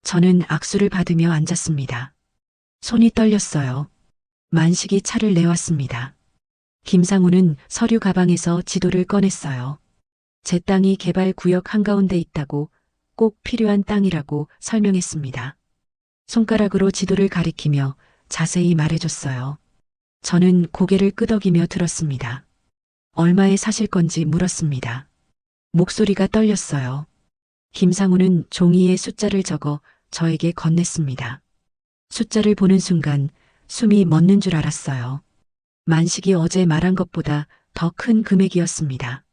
저는 악수를 받으며 앉았습니다. 손이 떨렸어요. 만식이 차를 내왔습니다. 김상훈은 서류 가방에서 지도를 꺼냈어요. 제 땅이 개발 구역 한가운데 있다고, 꼭 필요한 땅이라고 설명했습니다. 손가락으로 지도를 가리키며 자세히 말해줬어요. 저는 고개를 끄덕이며 들었습니다. 얼마에 사실 건지 물었습니다. 목소리가 떨렸어요. 김상훈은 종이에 숫자를 적어 저에게 건넸습니다. 숫자를 보는 순간 숨이 멎는 줄 알았어요. 만식이 어제 말한 것보다 더 큰 금액이었습니다.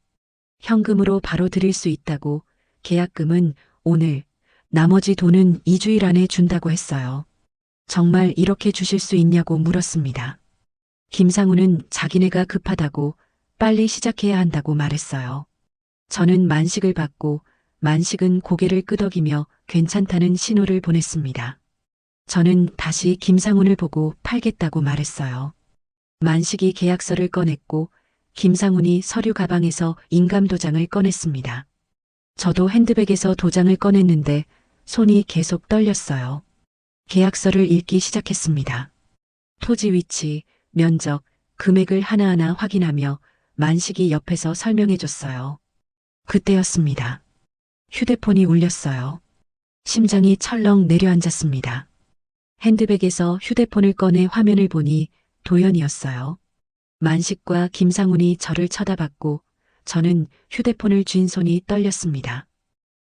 현금으로 바로 드릴 수 있다고, 계약금은 오늘, 나머지 돈은 2주일 안에 준다고 했어요. 정말 이렇게 주실 수 있냐고 물었습니다. 김상훈은 자기네가 급하다고, 빨리 시작해야 한다고 말했어요. 저는 만식을 받고 만식은 고개를 끄덕이며 괜찮다는 신호를 보냈습니다. 저는 다시 김상훈을 보고 팔겠다고 말했어요. 만식이 계약서를 꺼냈고 김상훈이 서류 가방에서 인감도장을 꺼냈습니다. 저도 핸드백에서 도장을 꺼냈는데 손이 계속 떨렸어요. 계약서를 읽기 시작했습니다. 토지 위치, 면적, 금액을 하나하나 확인하며 만식이 옆에서 설명해줬어요. 그때였습니다. 휴대폰이 울렸어요. 심장이 철렁 내려앉았습니다. 핸드백에서 휴대폰을 꺼내 화면을 보니 도연이었어요. 만식과 김상훈이 저를 쳐다봤고 저는 휴대폰을 쥔 손이 떨렸습니다.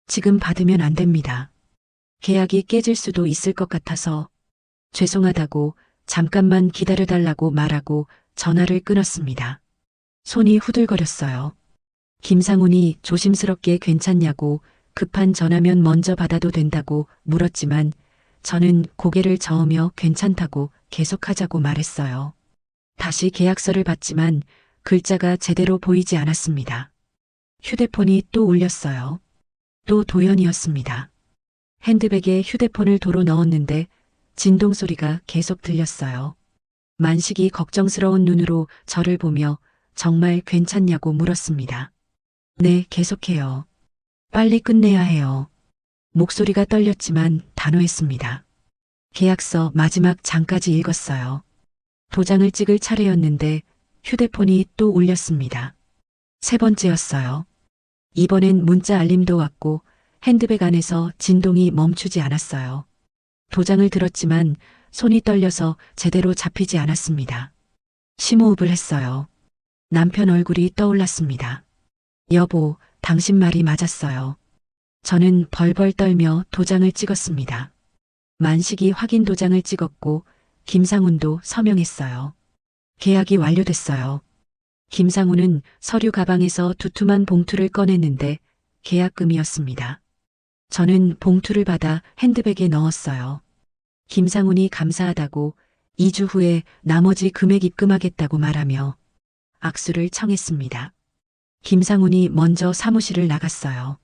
지금 받으면 안 됩니다. 계약이 깨질 수도 있을 것 같아서 죄송하다고 잠깐만 기다려달라고 말하고 전화를 끊었습니다. 손이 후들거렸어요. 김상훈이 조심스럽게 괜찮냐고 급한 전화면 먼저 받아도 된다고 물었지만 저는 고개를 저으며 괜찮다고 계속하자고 말했어요. 다시 계약서를 봤지만 글자가 제대로 보이지 않았습니다. 휴대폰이 또 울렸어요. 또 도연이었습니다. 핸드백에 휴대폰을 도로 넣었는데 진동 소리가 계속 들렸어요. 만식이 걱정스러운 눈으로 저를 보며 정말 괜찮냐고 물었습니다. 네, 계속해요. 빨리 끝내야 해요. 목소리가 떨렸지만 단호했습니다. 계약서 마지막 장까지 읽었어요. 도장을 찍을 차례였는데 휴대폰이 또 울렸습니다. 세 번째였어요. 이번엔 문자 알림도 왔고 핸드백 안에서 진동이 멈추지 않았어요. 도장을 들었지만 손이 떨려서 제대로 잡히지 않았습니다. 심호흡을 했어요. 남편 얼굴이 떠올랐습니다. 여보, 당신 말이 맞았어요. 저는 벌벌 떨며 도장을 찍었습니다. 만식이 확인 도장을 찍었고 김상훈도 서명했어요. 계약이 완료됐어요. 김상훈은 서류 가방에서 두툼한 봉투를 꺼냈는데 계약금이었습니다. 저는 봉투를 받아 핸드백에 넣었어요. 김상훈이 감사하다고 2주 후에 나머지 금액 입금하겠다고 말하며 악수를 청했습니다. 김상훈이 먼저 사무실을 나갔어요.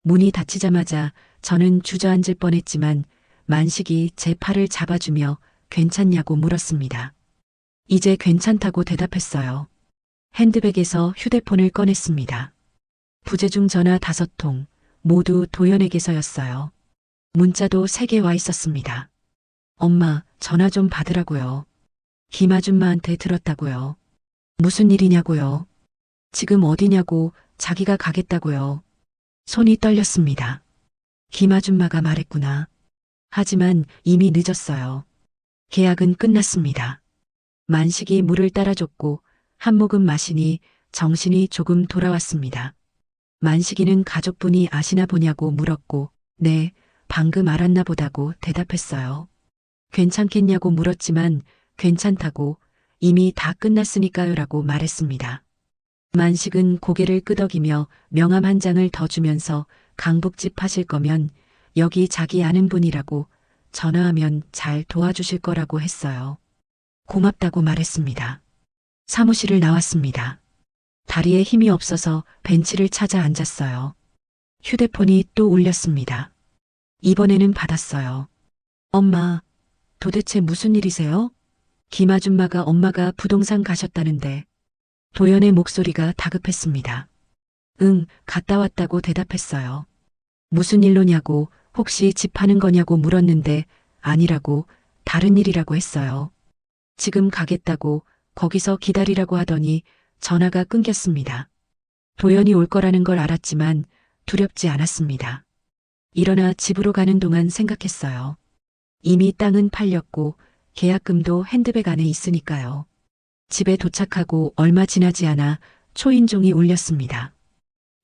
문이 닫히자마자 저는 주저앉을 뻔했지만 만식이 제 팔을 잡아주며 괜찮냐고 물었습니다. 이제 괜찮다고 대답했어요. 핸드백에서 휴대폰을 꺼냈습니다. 부재중 전화 5통, 모두 도연에게서였어요. 문자도 3개 와 있었습니다. 엄마, 전화 좀 받으라고요. 김아줌마한테 들었다고요. 무슨 일이냐고요. 지금 어디냐고 자기가 가겠다고요. 손이 떨렸습니다. 김아줌마가 말했구나. 하지만 이미 늦었어요. 계약은 끝났습니다. 만식이 물을 따라줬고 한 모금 마시니 정신이 조금 돌아왔습니다. 만식이는 가족분이 아시나 보냐고 물었고 네, 방금 알았나 보다고 대답했어요. 괜찮겠냐고 물었지만 괜찮다고 이미 다 끝났으니까요 라고 말했습니다. 만식은 고개를 끄덕이며 명함 한 장을 더 주면서 강북집 하실 거면 여기 자기 아는 분이라고 전화하면 잘 도와주실 거라고 했어요. 고맙다고 말했습니다. 사무실을 나왔습니다. 다리에 힘이 없어서 벤치를 찾아 앉았어요. 휴대폰이 또 울렸습니다. 이번에는 받았어요. 엄마, 도대체 무슨 일이세요? 김아줌마가 엄마가 부동산 가셨다는데 도연의 목소리가 다급했습니다. 응, 갔다 왔다고 대답했어요. 무슨 일로냐고 혹시 집 파는 거냐고 물었는데 아니라고 다른 일이라고 했어요. 지금 가겠다고 거기서 기다리라고 하더니 전화가 끊겼습니다. 도연이 올 거라는 걸 알았지만 두렵지 않았습니다. 일어나 집으로 가는 동안 생각했어요. 이미 땅은 팔렸고 계약금도 핸드백 안에 있으니까요. 집에 도착하고 얼마 지나지 않아 초인종이 울렸습니다.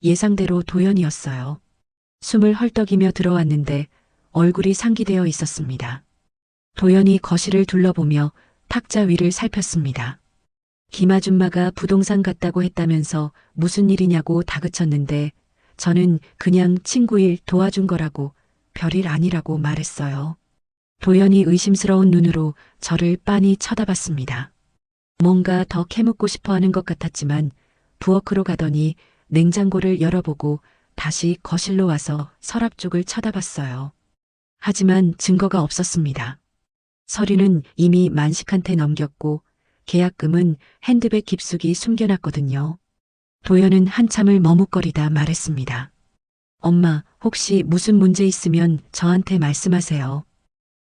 예상대로 도연이었어요. 숨을 헐떡이며 들어왔는데 얼굴이 상기되어 있었습니다. 도연이 거실을 둘러보며 탁자 위를 살폈습니다. 김아줌마가 부동산 갔다고 했다면서 무슨 일이냐고 다그쳤는데 저는 그냥 친구 일 도와준 거라고 별일 아니라고 말했어요. 도연이 의심스러운 눈으로 저를 빤히 쳐다봤습니다. 뭔가 더 캐묻고 싶어 하는 것 같았지만 부엌으로 가더니 냉장고를 열어보고 다시 거실로 와서 서랍 쪽을 쳐다봤어요. 하지만 증거가 없었습니다. 서류는 이미 만식한테 넘겼고 계약금은 핸드백 깊숙이 숨겨놨거든요. 도연은 한참을 머뭇거리다 말했습니다. 엄마, 혹시 무슨 문제 있으면 저한테 말씀하세요.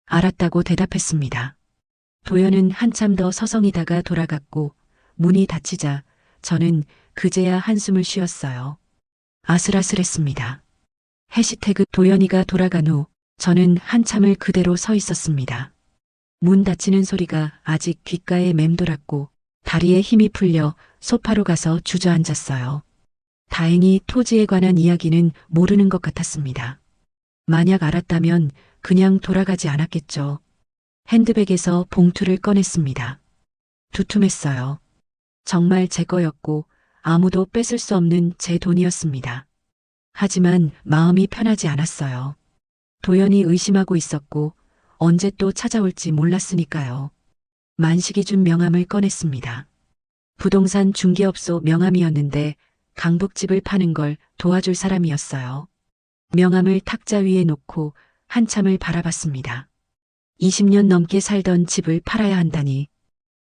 알았다고 대답했습니다. 도연은 한참 더 서성이다가 돌아갔고 문이 닫히자 저는 그제야 한숨을 쉬었어요. 아슬아슬했습니다. 해시태그 도연이가 돌아간 후 저는 한참을 그대로 서 있었습니다. 문 닫히는 소리가 아직 귓가에 맴돌았고 다리에 힘이 풀려 소파로 가서 주저앉았어요. 다행히 토지에 관한 이야기는 모르는 것 같았습니다. 만약 알았다면 그냥 돌아가지 않았겠죠. 핸드백에서 봉투를 꺼냈습니다. 두툼했어요. 정말 제 거였고 아무도 뺏을 수 없는 제 돈이었습니다. 하지만 마음이 편하지 않았어요. 도연이 의심하고 있었고 언제 또 찾아올지 몰랐으니까요. 만식이 준 명함을 꺼냈습니다. 부동산 중개업소 명함이었는데 강북집을 파는 걸 도와줄 사람이었어요. 명함을 탁자 위에 놓고 한참을 바라봤습니다. 20년 넘게 살던 집을 팔아야 한다니.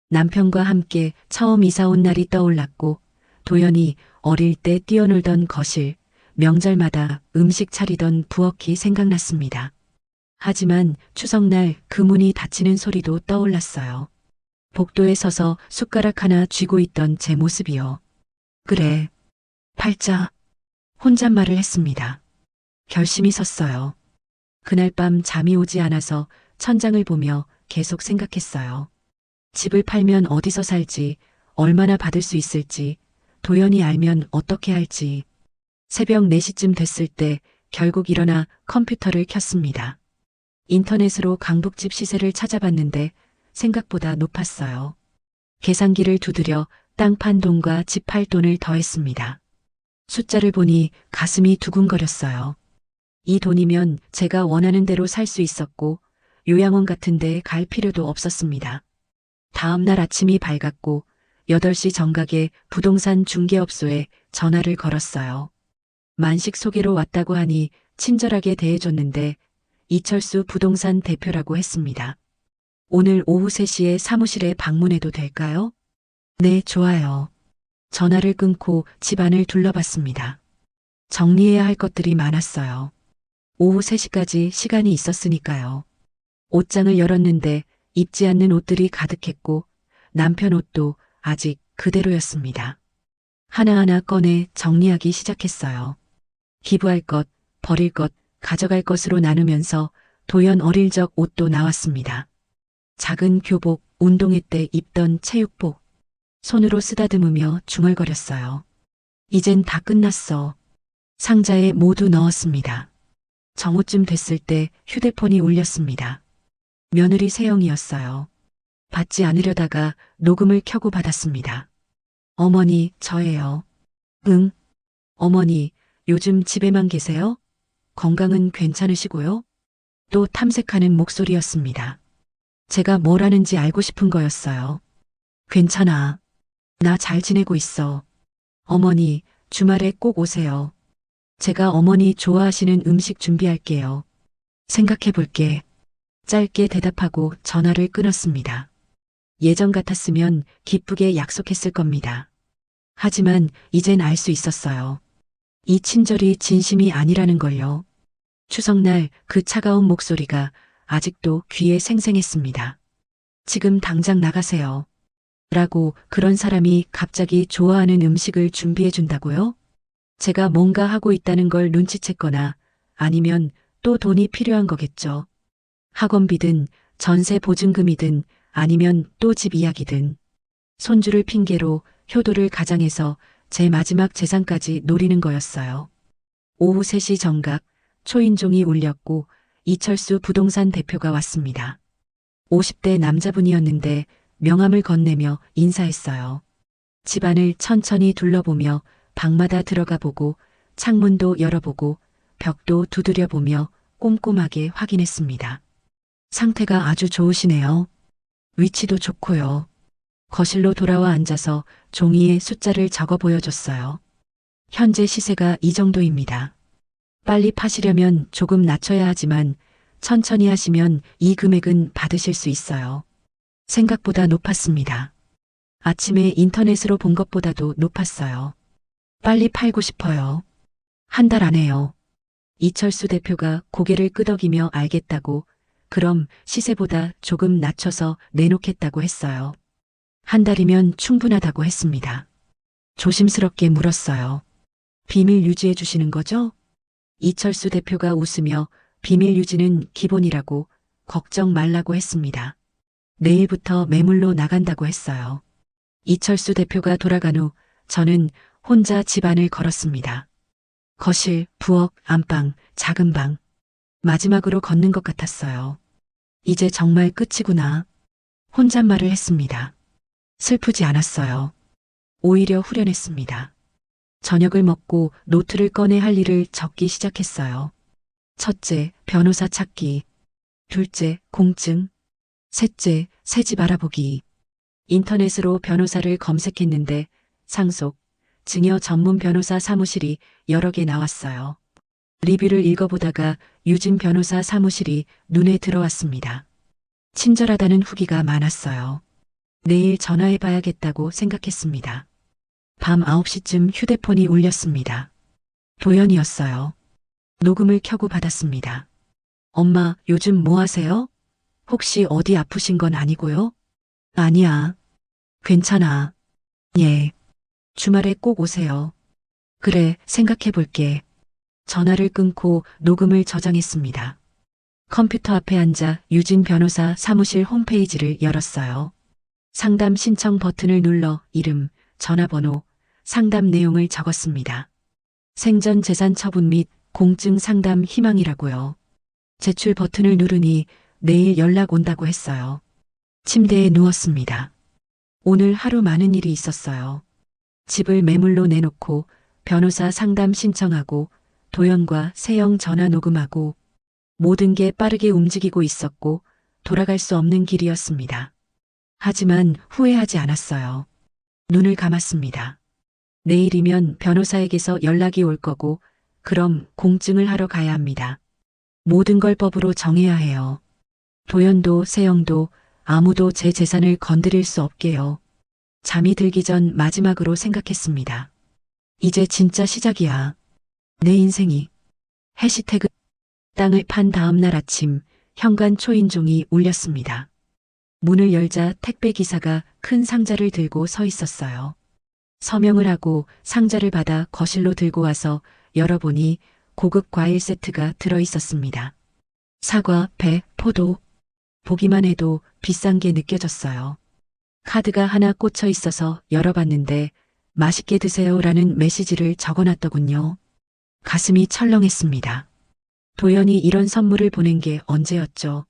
남편과 함께 처음 이사 온 날이 떠올랐고 도연이 어릴 때 뛰어놀던 거실, 명절마다 음식 차리던 부엌이 생각났습니다. 하지만 추석날 그 문이 닫히는 소리도 떠올랐어요. 복도에 서서 숟가락 하나 쥐고 있던 제 모습이요. 그래. 팔자. 혼잣말을 했습니다. 결심이 섰어요. 그날 밤 잠이 오지 않아서 천장을 보며 계속 생각했어요. 집을 팔면 어디서 살지, 얼마나 받을 수 있을지, 도연이 알면 어떻게 할지. 새벽 4시쯤 됐을 때 결국 일어나 컴퓨터를 켰습니다. 인터넷으로 강북집 시세를 찾아봤는데 생각보다 높았어요. 계산기를 두드려 땅 판 돈과 집 팔 돈을 더했습니다. 숫자를 보니 가슴이 두근거렸어요. 이 돈이면 제가 원하는 대로 살 수 있었고 요양원 같은 데 갈 필요도 없었습니다. 다음 날 아침이 밝았고 8시 정각에 부동산 중개업소에 전화를 걸었어요. 만식 소개로 왔다고 하니 친절하게 대해줬는데 이철수 부동산 대표라고 했습니다. 오늘 오후 3시에 사무실에 방문해도 될까요? 네, 좋아요. 전화를 끊고 집안을 둘러봤습니다. 정리해야 할 것들이 많았어요. 오후 3시까지 시간이 있었으니까요. 옷장을 열었는데 입지 않는 옷들이 가득했고 남편 옷도 아직 그대로였습니다. 하나하나 꺼내 정리하기 시작했어요. 기부할 것, 버릴 것, 가져갈 것으로 나누면서 도연 어릴 적 옷도 나왔습니다. 작은 교복, 운동회 때 입던 체육복. 손으로 쓰다듬으며 중얼거렸어요. 이젠 다 끝났어. 상자에 모두 넣었습니다. 정오쯤 됐을 때 휴대폰이 울렸습니다. 며느리 세영이었어요. 받지 않으려다가 녹음을 켜고 받았습니다. 어머니, 저예요. 응? 어머니, 요즘 집에만 계세요? 건강은 괜찮으시고요? 또 탐색하는 목소리였습니다. 제가 뭘 하는지 알고 싶은 거였어요. 괜찮아. 나 잘 지내고 있어. 어머니, 주말에 꼭 오세요. 제가 어머니 좋아하시는 음식 준비할게요. 생각해 볼게. 짧게 대답하고 전화를 끊었습니다. 예전 같았으면 기쁘게 약속했을 겁니다. 하지만 이젠 알 수 있었어요. 이 친절이 진심이 아니라는 걸요. 추석날 그 차가운 목소리가 아직도 귀에 생생했습니다. 지금 당장 나가세요. 라고 그런 사람이 갑자기 좋아하는 음식을 준비해 준다고요? 제가 뭔가 하고 있다는 걸 눈치챘거나 아니면 또 돈이 필요한 거겠죠. 학원비든 전세 보증금이든 아니면 또 집 이야기든 손주를 핑계로 효도를 가장해서 제 마지막 재산까지 노리는 거였어요. 오후 3시 정각 초인종이 울렸고 이철수 부동산 대표가 왔습니다. 50대 남자분이었는데 명함을 건네며 인사했어요. 집안을 천천히 둘러보며 방마다 들어가 보고 창문도 열어보고 벽도 두드려보며 꼼꼼하게 확인했습니다. 상태가 아주 좋으시네요. 위치도 좋고요. 거실로 돌아와 앉아서 종이에 숫자를 적어 보여줬어요. 현재 시세가 이 정도입니다. 빨리 파시려면 조금 낮춰야 하지만 천천히 하시면 이 금액은 받으실 수 있어요. 생각보다 높았습니다. 아침에 인터넷으로 본 것보다도 높았어요. 빨리 팔고 싶어요. 한 달 안에요. 이철수 대표가 고개를 끄덕이며 알겠다고 그럼 시세보다 조금 낮춰서 내놓겠다고 했어요. 한 달이면 충분하다고 했습니다. 조심스럽게 물었어요. 비밀 유지해 주시는 거죠? 이철수 대표가 웃으며 비밀 유지는 기본이라고 걱정 말라고 했습니다. 내일부터 매물로 나간다고 했어요. 이철수 대표가 돌아간 후 저는 혼자 집안을 걸었습니다. 거실, 부엌, 안방, 작은 방. 마지막으로 걷는 것 같았어요. 이제 정말 끝이구나. 혼잣말을 했습니다. 슬프지 않았어요. 오히려 후련했습니다. 저녁을 먹고 노트를 꺼내 할 일을 적기 시작했어요. 첫째, 변호사 찾기. 둘째, 공증. 셋째, 새 집 알아보기. 인터넷으로 변호사를 검색했는데 상속, 증여 전문 변호사 사무실이 여러 개 나왔어요. 리뷰를 읽어보다가 유진 변호사 사무실이 눈에 들어왔습니다. 친절하다는 후기가 많았어요. 내일 전화해봐야겠다고 생각했습니다. 밤 9시쯤 휴대폰이 울렸습니다. 도연이었어요. 녹음을 켜고 받았습니다. 엄마, 요즘 뭐 하세요? 혹시 어디 아프신 건 아니고요? 아니야. 괜찮아. 예. 주말에 꼭 오세요. 그래, 생각해 볼게. 전화를 끊고 녹음을 저장했습니다. 컴퓨터 앞에 앉아 유진 변호사 사무실 홈페이지를 열었어요. 상담 신청 버튼을 눌러 이름, 전화번호, 상담 내용을 적었습니다. 생전 재산 처분 및 공증 상담 희망이라고요. 제출 버튼을 누르니 내일 연락 온다고 했어요. 침대에 누웠습니다. 오늘 하루 많은 일이 있었어요. 집을 매물로 내놓고 변호사 상담 신청하고 도연과 세영 전화 녹음하고 모든 게 빠르게 움직이고 있었고 돌아갈 수 없는 길이었습니다. 하지만 후회하지 않았어요. 눈을 감았습니다. 내일이면 변호사에게서 연락이 올 거고 그럼 공증을 하러 가야 합니다. 모든 걸 법으로 정해야 해요. 도연도 세영도 아무도 제 재산을 건드릴 수 없게요. 잠이 들기 전 마지막으로 생각했습니다. 이제 진짜 시작이야. 내 인생이. 해시태그 땅을 판 다음 날 아침 현관 초인종이 울렸습니다. 문을 열자 택배 기사가 큰 상자를 들고 서 있었어요. 서명을 하고 상자를 받아 거실로 들고 와서 열어보니 고급 과일 세트가 들어 있었습니다. 사과, 배, 포도. 보기만 해도 비싼 게 느껴졌어요. 카드가 하나 꽂혀 있어서 열어봤는데 맛있게 드세요라는 메시지를 적어놨더군요. 가슴이 철렁했습니다. 도연이 이런 선물을 보낸 게 언제였죠?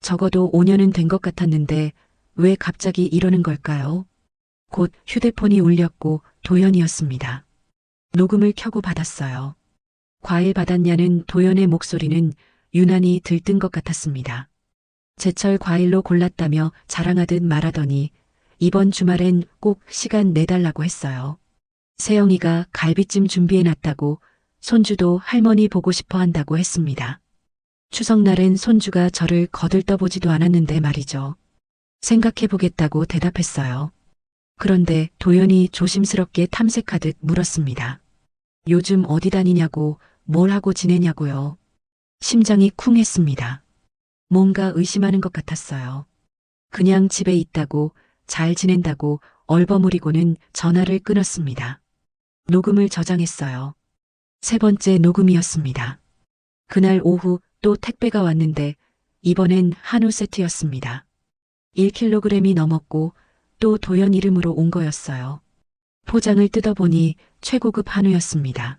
적어도 5년은 된 것 같았는데 왜 갑자기 이러는 걸까요? 곧 휴대폰이 울렸고 도연이었습니다. 녹음을 켜고 받았어요. 과일 받았냐는 도연의 목소리는 유난히 들뜬 것 같았습니다. 제철 과일로 골랐다며 자랑하듯 말하더니 이번 주말엔 꼭 시간 내달라고 했어요. 세영이가 갈비찜 준비해놨다고 손주도 할머니 보고 싶어 한다고 했습니다. 추석날엔 손주가 저를 거들떠보지도 않았는데 말이죠. 생각해보겠다고 대답했어요. 그런데 도연이 조심스럽게 탐색하듯 물었습니다. 요즘 어디 다니냐고, 뭘 하고 지내냐고요. 심장이 쿵했습니다. 뭔가 의심하는 것 같았어요. 그냥 집에 있다고, 잘 지낸다고 얼버무리고는 전화를 끊었습니다. 녹음을 저장했어요. 세 번째 녹음이었습니다. 그날 오후 또 택배가 왔는데 이번엔 한우 세트였습니다. 1kg이 넘었고 또 도연 이름으로 온 거였어요. 포장을 뜯어보니 최고급 한우였습니다.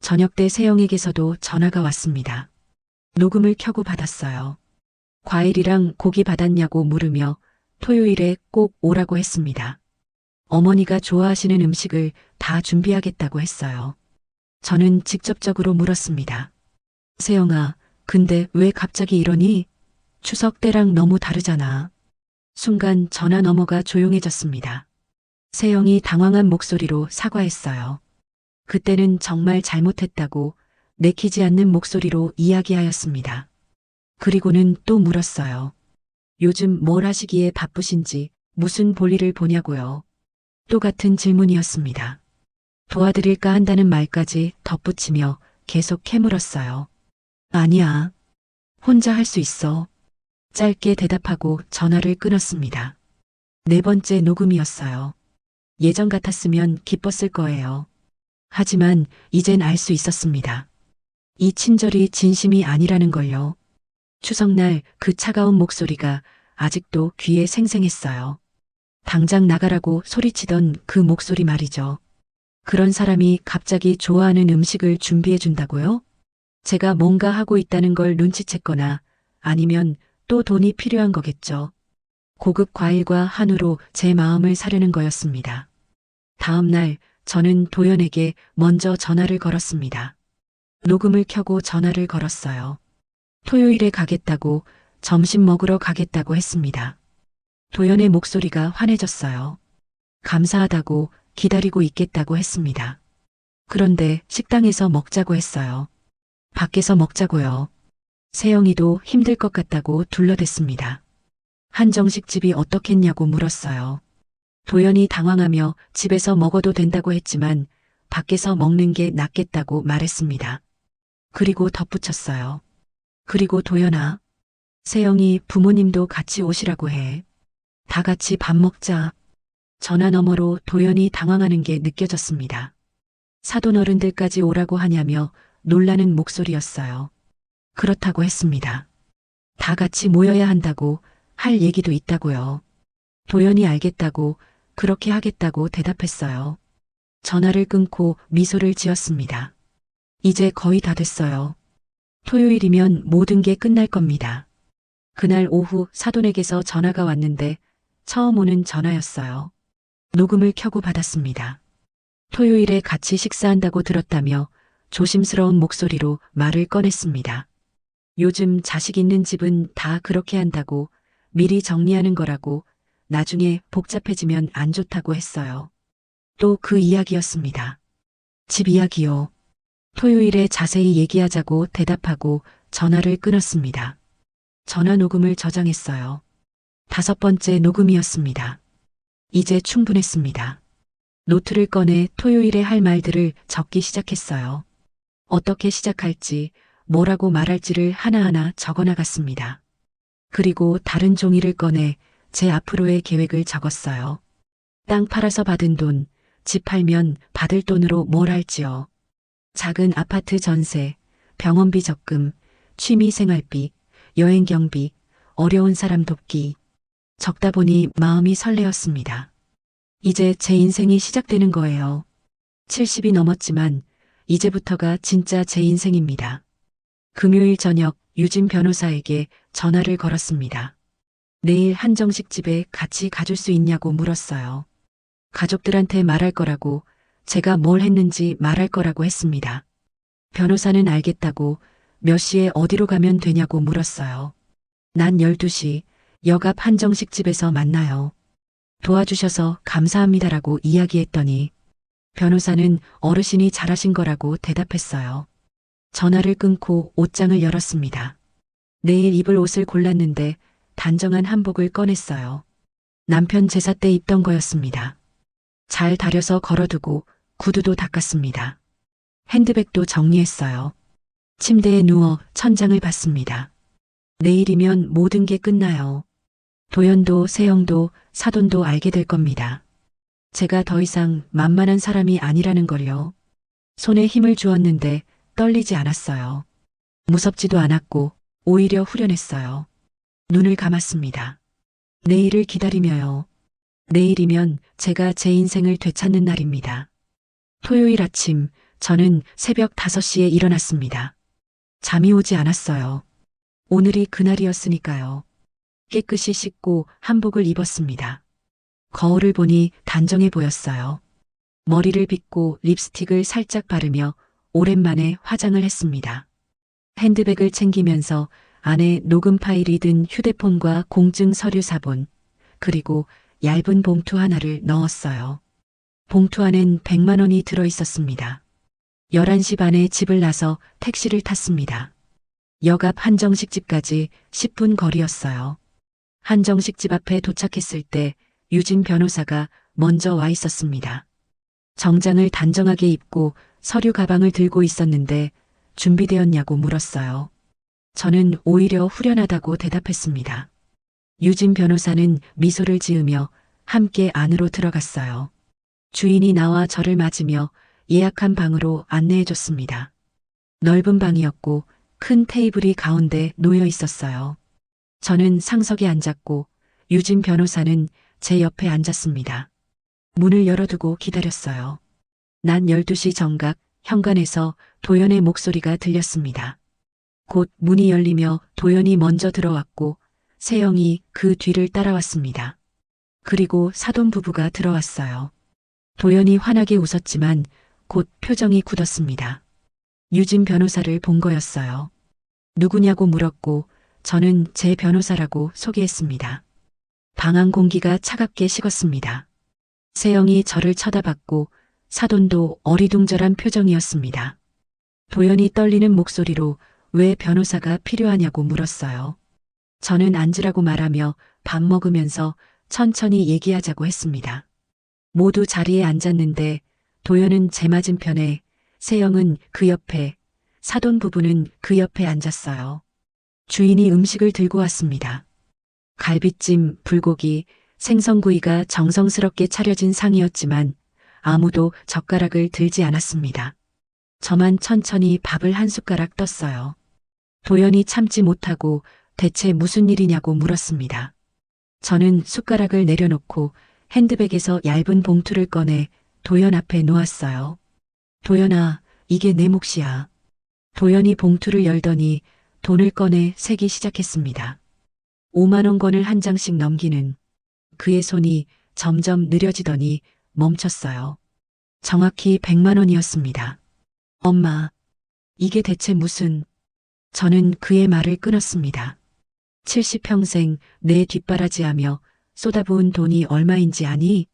저녁 때 세영에게서도 전화가 왔습니다. 녹음을 켜고 받았어요. 과일이랑 고기 받았냐고 물으며 토요일에 꼭 오라고 했습니다. 어머니가 좋아하시는 음식을 다 준비하겠다고 했어요. 저는 직접적으로 물었습니다. 세영아, 근데 왜 갑자기 이러니? 추석 때랑 너무 다르잖아. 순간 전화 너머가 조용해졌습니다. 세영이 당황한 목소리로 사과했어요. 그때는 정말 잘못했다고 내키지 않는 목소리로 이야기하였습니다. 그리고는 또 물었어요. 요즘 뭘 하시기에 바쁘신지, 무슨 볼일을 보냐고요. 똑같은 질문이었습니다. 도와드릴까 한다는 말까지 덧붙이며 계속 캐물었어요. 아니야. 혼자 할 수 있어. 짧게 대답하고 전화를 끊었습니다. 네 번째 녹음이었어요. 예전 같았으면 기뻤을 거예요. 하지만 이젠 알 수 있었습니다. 이 친절이 진심이 아니라는 걸요. 추석날 그 차가운 목소리가 아직도 귀에 생생했어요. 당장 나가라고 소리치던 그 목소리 말이죠. 그런 사람이 갑자기 좋아하는 음식을 준비해 준다고요? 제가 뭔가 하고 있다는 걸 눈치챘거나 아니면 또 돈이 필요한 거겠죠. 고급 과일과 한우로 제 마음을 사려는 거였습니다. 다음 날 저는 도연에게 먼저 전화를 걸었습니다. 녹음을 켜고 전화를 걸었어요. 토요일에 가겠다고, 점심 먹으러 가겠다고 했습니다. 도연의 목소리가 환해졌어요. 감사하다고, 기다리고 있겠다고 했습니다. 그런데 식당에서 먹자고 했어요. 밖에서 먹자고요. 세영이도 힘들 것 같다고 둘러댔습니다. 한정식집이 어떻겠냐고 물었어요. 도연이 당황하며 집에서 먹어도 된다고 했지만 밖에서 먹는 게 낫겠다고 말했습니다. 그리고 덧붙였어요. 그리고 도연아, 세영이 부모님도 같이 오시라고 해. 다 같이 밥 먹자. 전화 너머로 도연이 당황하는 게 느껴졌습니다. 사돈 어른들까지 오라고 하냐며 놀라는 목소리였어요. 그렇다고 했습니다. 다 같이 모여야 한다고 할 얘기도 있다고요. 도연이 알겠다고 그렇게 하겠다고 대답했어요. 전화를 끊고 미소를 지었습니다. 이제 거의 다 됐어요. 토요일이면 모든 게 끝날 겁니다. 그날 오후 사돈에게서 전화가 왔는데 처음 오는 전화였어요. 녹음을 켜고 받았습니다. 토요일에 같이 식사한다고 들었다며 조심스러운 목소리로 말을 꺼냈습니다. 요즘 자식 있는 집은 다 그렇게 한다고 미리 정리하는 거라고 나중에 복잡해지면 안 좋다고 했어요. 또 그 이야기였습니다. 집 이야기요. 토요일에 자세히 얘기하자고 대답하고 전화를 끊었습니다. 전화 녹음을 저장했어요. 5번째 녹음이었습니다. 이제 충분했습니다. 노트를 꺼내 토요일에 할 말들을 적기 시작했어요. 어떻게 시작할지, 뭐라고 말할지를 하나하나 적어나갔습니다. 그리고 다른 종이를 꺼내 제 앞으로의 계획을 적었어요. 땅 팔아서 받은 돈, 집 팔면 받을 돈으로 뭘 할지요. 작은 아파트 전세, 병원비 적금, 취미 생활비, 여행 경비, 어려운 사람 돕기. 적다 보니 마음이 설레었습니다. 이제 제 인생이 시작되는 거예요. 70이 넘었지만 이제부터가 진짜 제 인생입니다. 금요일 저녁 유진 변호사에게 전화를 걸었습니다. 내일 한정식 집에 같이 가줄 수 있냐고 물었어요. 가족들한테 말할 거라고, 제가 뭘 했는지 말할 거라고 했습니다. 변호사는 알겠다고 몇 시에 어디로 가면 되냐고 물었어요. 난 12시 역 앞 한정식 집에서 만나요. 도와주셔서 감사합니다라고 이야기했더니 변호사는 어르신이 잘하신 거라고 대답했어요. 전화를 끊고 옷장을 열었습니다. 내일 입을 옷을 골랐는데 단정한 한복을 꺼냈어요. 남편 제사 때 입던 거였습니다. 잘 다려서 걸어두고 구두도 닦았습니다. 핸드백도 정리했어요. 침대에 누워 천장을 봤습니다. 내일이면 모든 게 끝나요. 도연도 세영도 사돈도 알게 될 겁니다. 제가 더 이상 만만한 사람이 아니라는 걸요. 손에 힘을 주었는데 떨리지 않았어요. 무섭지도 않았고 오히려 후련했어요. 눈을 감았습니다. 내일을 기다리며요. 내일이면 제가 제 인생을 되찾는 날입니다. 토요일 아침 저는 새벽 5시에 일어났습니다. 잠이 오지 않았어요. 오늘이 그날이었으니까요. 깨끗이 씻고 한복을 입었습니다. 거울을 보니 단정해 보였어요. 머리를 빗고 립스틱을 살짝 바르며 오랜만에 화장을 했습니다. 핸드백을 챙기면서 안에 녹음 파일이 든 휴대폰과 공증 서류 사본, 그리고 얇은 봉투 하나를 넣었어요. 봉투 안엔 100만 원이 들어 있었습니다. 11시 반에 집을 나서 택시를 탔습니다. 역 앞 한정식 집까지 10분 거리였어요. 한정식 집 앞에 도착했을 때 유진 변호사가 먼저 와 있었습니다. 정장을 단정하게 입고 서류 가방을 들고 있었는데 준비되었냐고 물었어요. 저는 오히려 후련하다고 대답했습니다. 유진 변호사는 미소를 지으며 함께 안으로 들어갔어요. 주인이 나와 저를 맞으며 예약한 방으로 안내해 줬습니다. 넓은 방이었고 큰 테이블이 가운데 놓여 있었어요. 저는 상석에 앉았고 유진 변호사는 제 옆에 앉았습니다. 문을 열어두고 기다렸어요. 난 12시 정각 현관에서 도연의 목소리가 들렸습니다. 곧 문이 열리며 도연이 먼저 들어왔고 세영이 그 뒤를 따라왔습니다. 그리고 사돈 부부가 들어왔어요. 도연이 환하게 웃었지만 곧 표정이 굳었습니다. 유진 변호사를 본 거였어요. 누구냐고 물었고 저는 제 변호사라고 소개했습니다. 방 안 공기가 차갑게 식었습니다. 세영이 저를 쳐다봤고 사돈도 어리둥절한 표정이었습니다. 도연이 떨리는 목소리로 왜 변호사가 필요하냐고 물었어요. 저는 앉으라고 말하며 밥 먹으면서 천천히 얘기하자고 했습니다. 모두 자리에 앉았는데 도연은 제 맞은편에, 세영은 그 옆에, 사돈 부부는 그 옆에 앉았어요. 주인이 음식을 들고 왔습니다. 갈비찜, 불고기, 생선구이가 정성스럽게 차려진 상이었지만 아무도 젓가락을 들지 않았습니다. 저만 천천히 밥을 한 숟가락 떴어요. 도연이 참지 못하고 대체 무슨 일이냐고 물었습니다. 저는 숟가락을 내려놓고 핸드백에서 얇은 봉투를 꺼내 도연 앞에 놓았어요. 도연아, 이게 내 몫이야. 도연이 봉투를 열더니 돈을 꺼내 세기 시작했습니다. 5만 원권을 한 장씩 넘기는 그의 손이 점점 느려지더니 멈췄어요. 정확히 100만 원이었습니다. 엄마, 이게 대체 무슨... 저는 그의 말을 끊었습니다. 70평생 내 뒷바라지하며 쏟아부은 돈이 얼마인지 아니?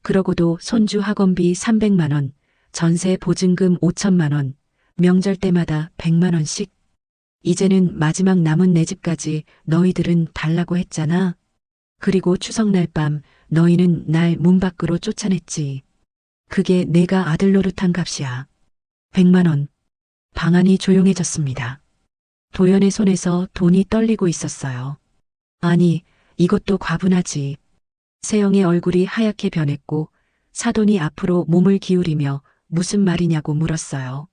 그러고도 손주 학원비 300만 원, 전세 보증금 5천만 원, 명절 때마다 100만 원씩. 이제는 마지막 남은 내 집까지 너희들은 달라고 했잖아. 그리고 추석날 밤 너희는 날 문 밖으로 쫓아냈지. 그게 내가 아들 노릇한 값이야. 100만 원. 방안이 조용해졌습니다. 도연의 손에서 돈이 떨리고 있었어요. 아니, 이것도 과분하지. 세영의 얼굴이 하얗게 변했고 사돈이 앞으로 몸을 기울이며 무슨 말이냐고 물었어요.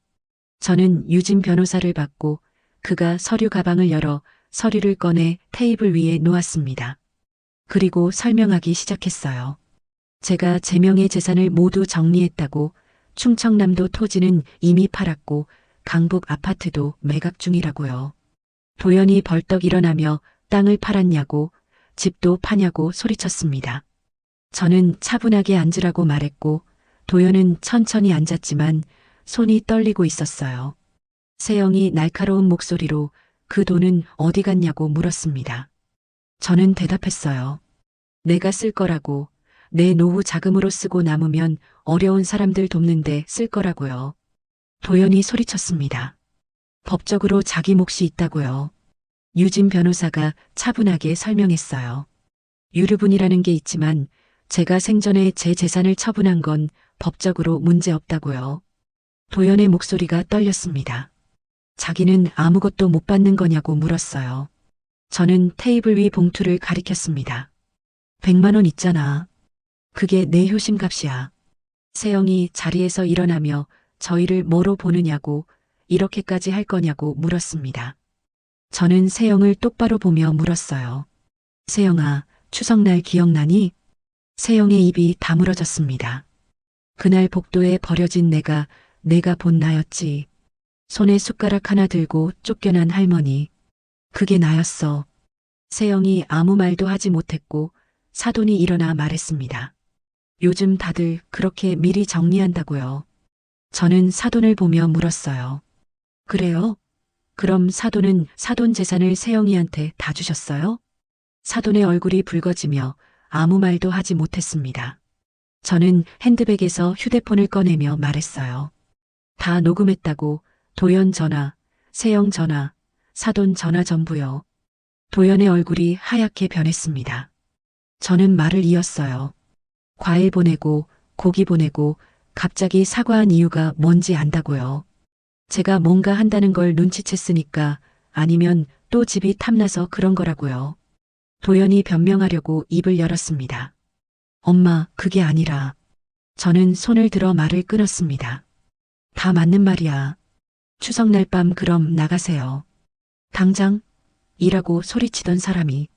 저는 유진 변호사를 받고 그가 서류 가방을 열어 서류를 꺼내 테이블 위에 놓았습니다. 그리고 설명하기 시작했어요. 제가 제 명의 재산을 모두 정리했다고, 충청남도 토지는 이미 팔았고 강북 아파트도 매각 중이라고요. 도연이 벌떡 일어나며 땅을 팔았냐고, 집도 파냐고 소리쳤습니다. 저는 차분하게 앉으라고 말했고 도연은 천천히 앉았지만 손이 떨리고 있었어요. 세영이 날카로운 목소리로 그 돈은 어디 갔냐고 물었습니다. 저는 대답했어요. 내가 쓸 거라고, 내 노후 자금으로 쓰고 남으면 어려운 사람들 돕는데 쓸 거라고요. 도연이 소리쳤습니다. 법적으로 자기 몫이 있다고요. 유진 변호사가 차분하게 설명했어요. 유류분이라는 게 있지만 제가 생전에 제 재산을 처분한 건 법적으로 문제 없다고요. 도연의 목소리가 떨렸습니다. 자기는 아무것도 못 받는 거냐고 물었어요. 저는 테이블 위 봉투를 가리켰습니다. 100만 원 있잖아. 그게 내 효심값이야. 세영이 자리에서 일어나며 저희를 뭐로 보느냐고, 이렇게까지 할 거냐고 물었습니다. 저는 세영을 똑바로 보며 물었어요. 세영아, 추석날 기억나니? 세영의 입이 다물어졌습니다. 그날 복도에 버려진 내가 본 나였지. 손에 숟가락 하나 들고 쫓겨난 할머니. 그게 나였어. 세영이 아무 말도 하지 못했고 사돈이 일어나 말했습니다. 요즘 다들 그렇게 미리 정리한다고요. 저는 사돈을 보며 물었어요. 그래요? 그럼 사돈은 사돈 재산을 세영이한테 다 주셨어요? 사돈의 얼굴이 붉어지며 아무 말도 하지 못했습니다. 저는 핸드백에서 휴대폰을 꺼내며 말했어요. 다 녹음했다고, 도연 전화, 세영 전화, 사돈 전화 전부요. 도연의 얼굴이 하얗게 변했습니다. 저는 말을 이었어요. 과일 보내고, 고기 보내고, 갑자기 사과한 이유가 뭔지 안다고요. 제가 뭔가 한다는 걸 눈치챘으니까, 아니면 또 집이 탐나서 그런 거라고요. 도연이 변명하려고 입을 열었습니다. 엄마, 그게 아니라. 저는 손을 들어 말을 끊었습니다. 다 맞는 말이야. 추석날 밤 그럼 나가세요. 당장? 이라고 소리치던 사람이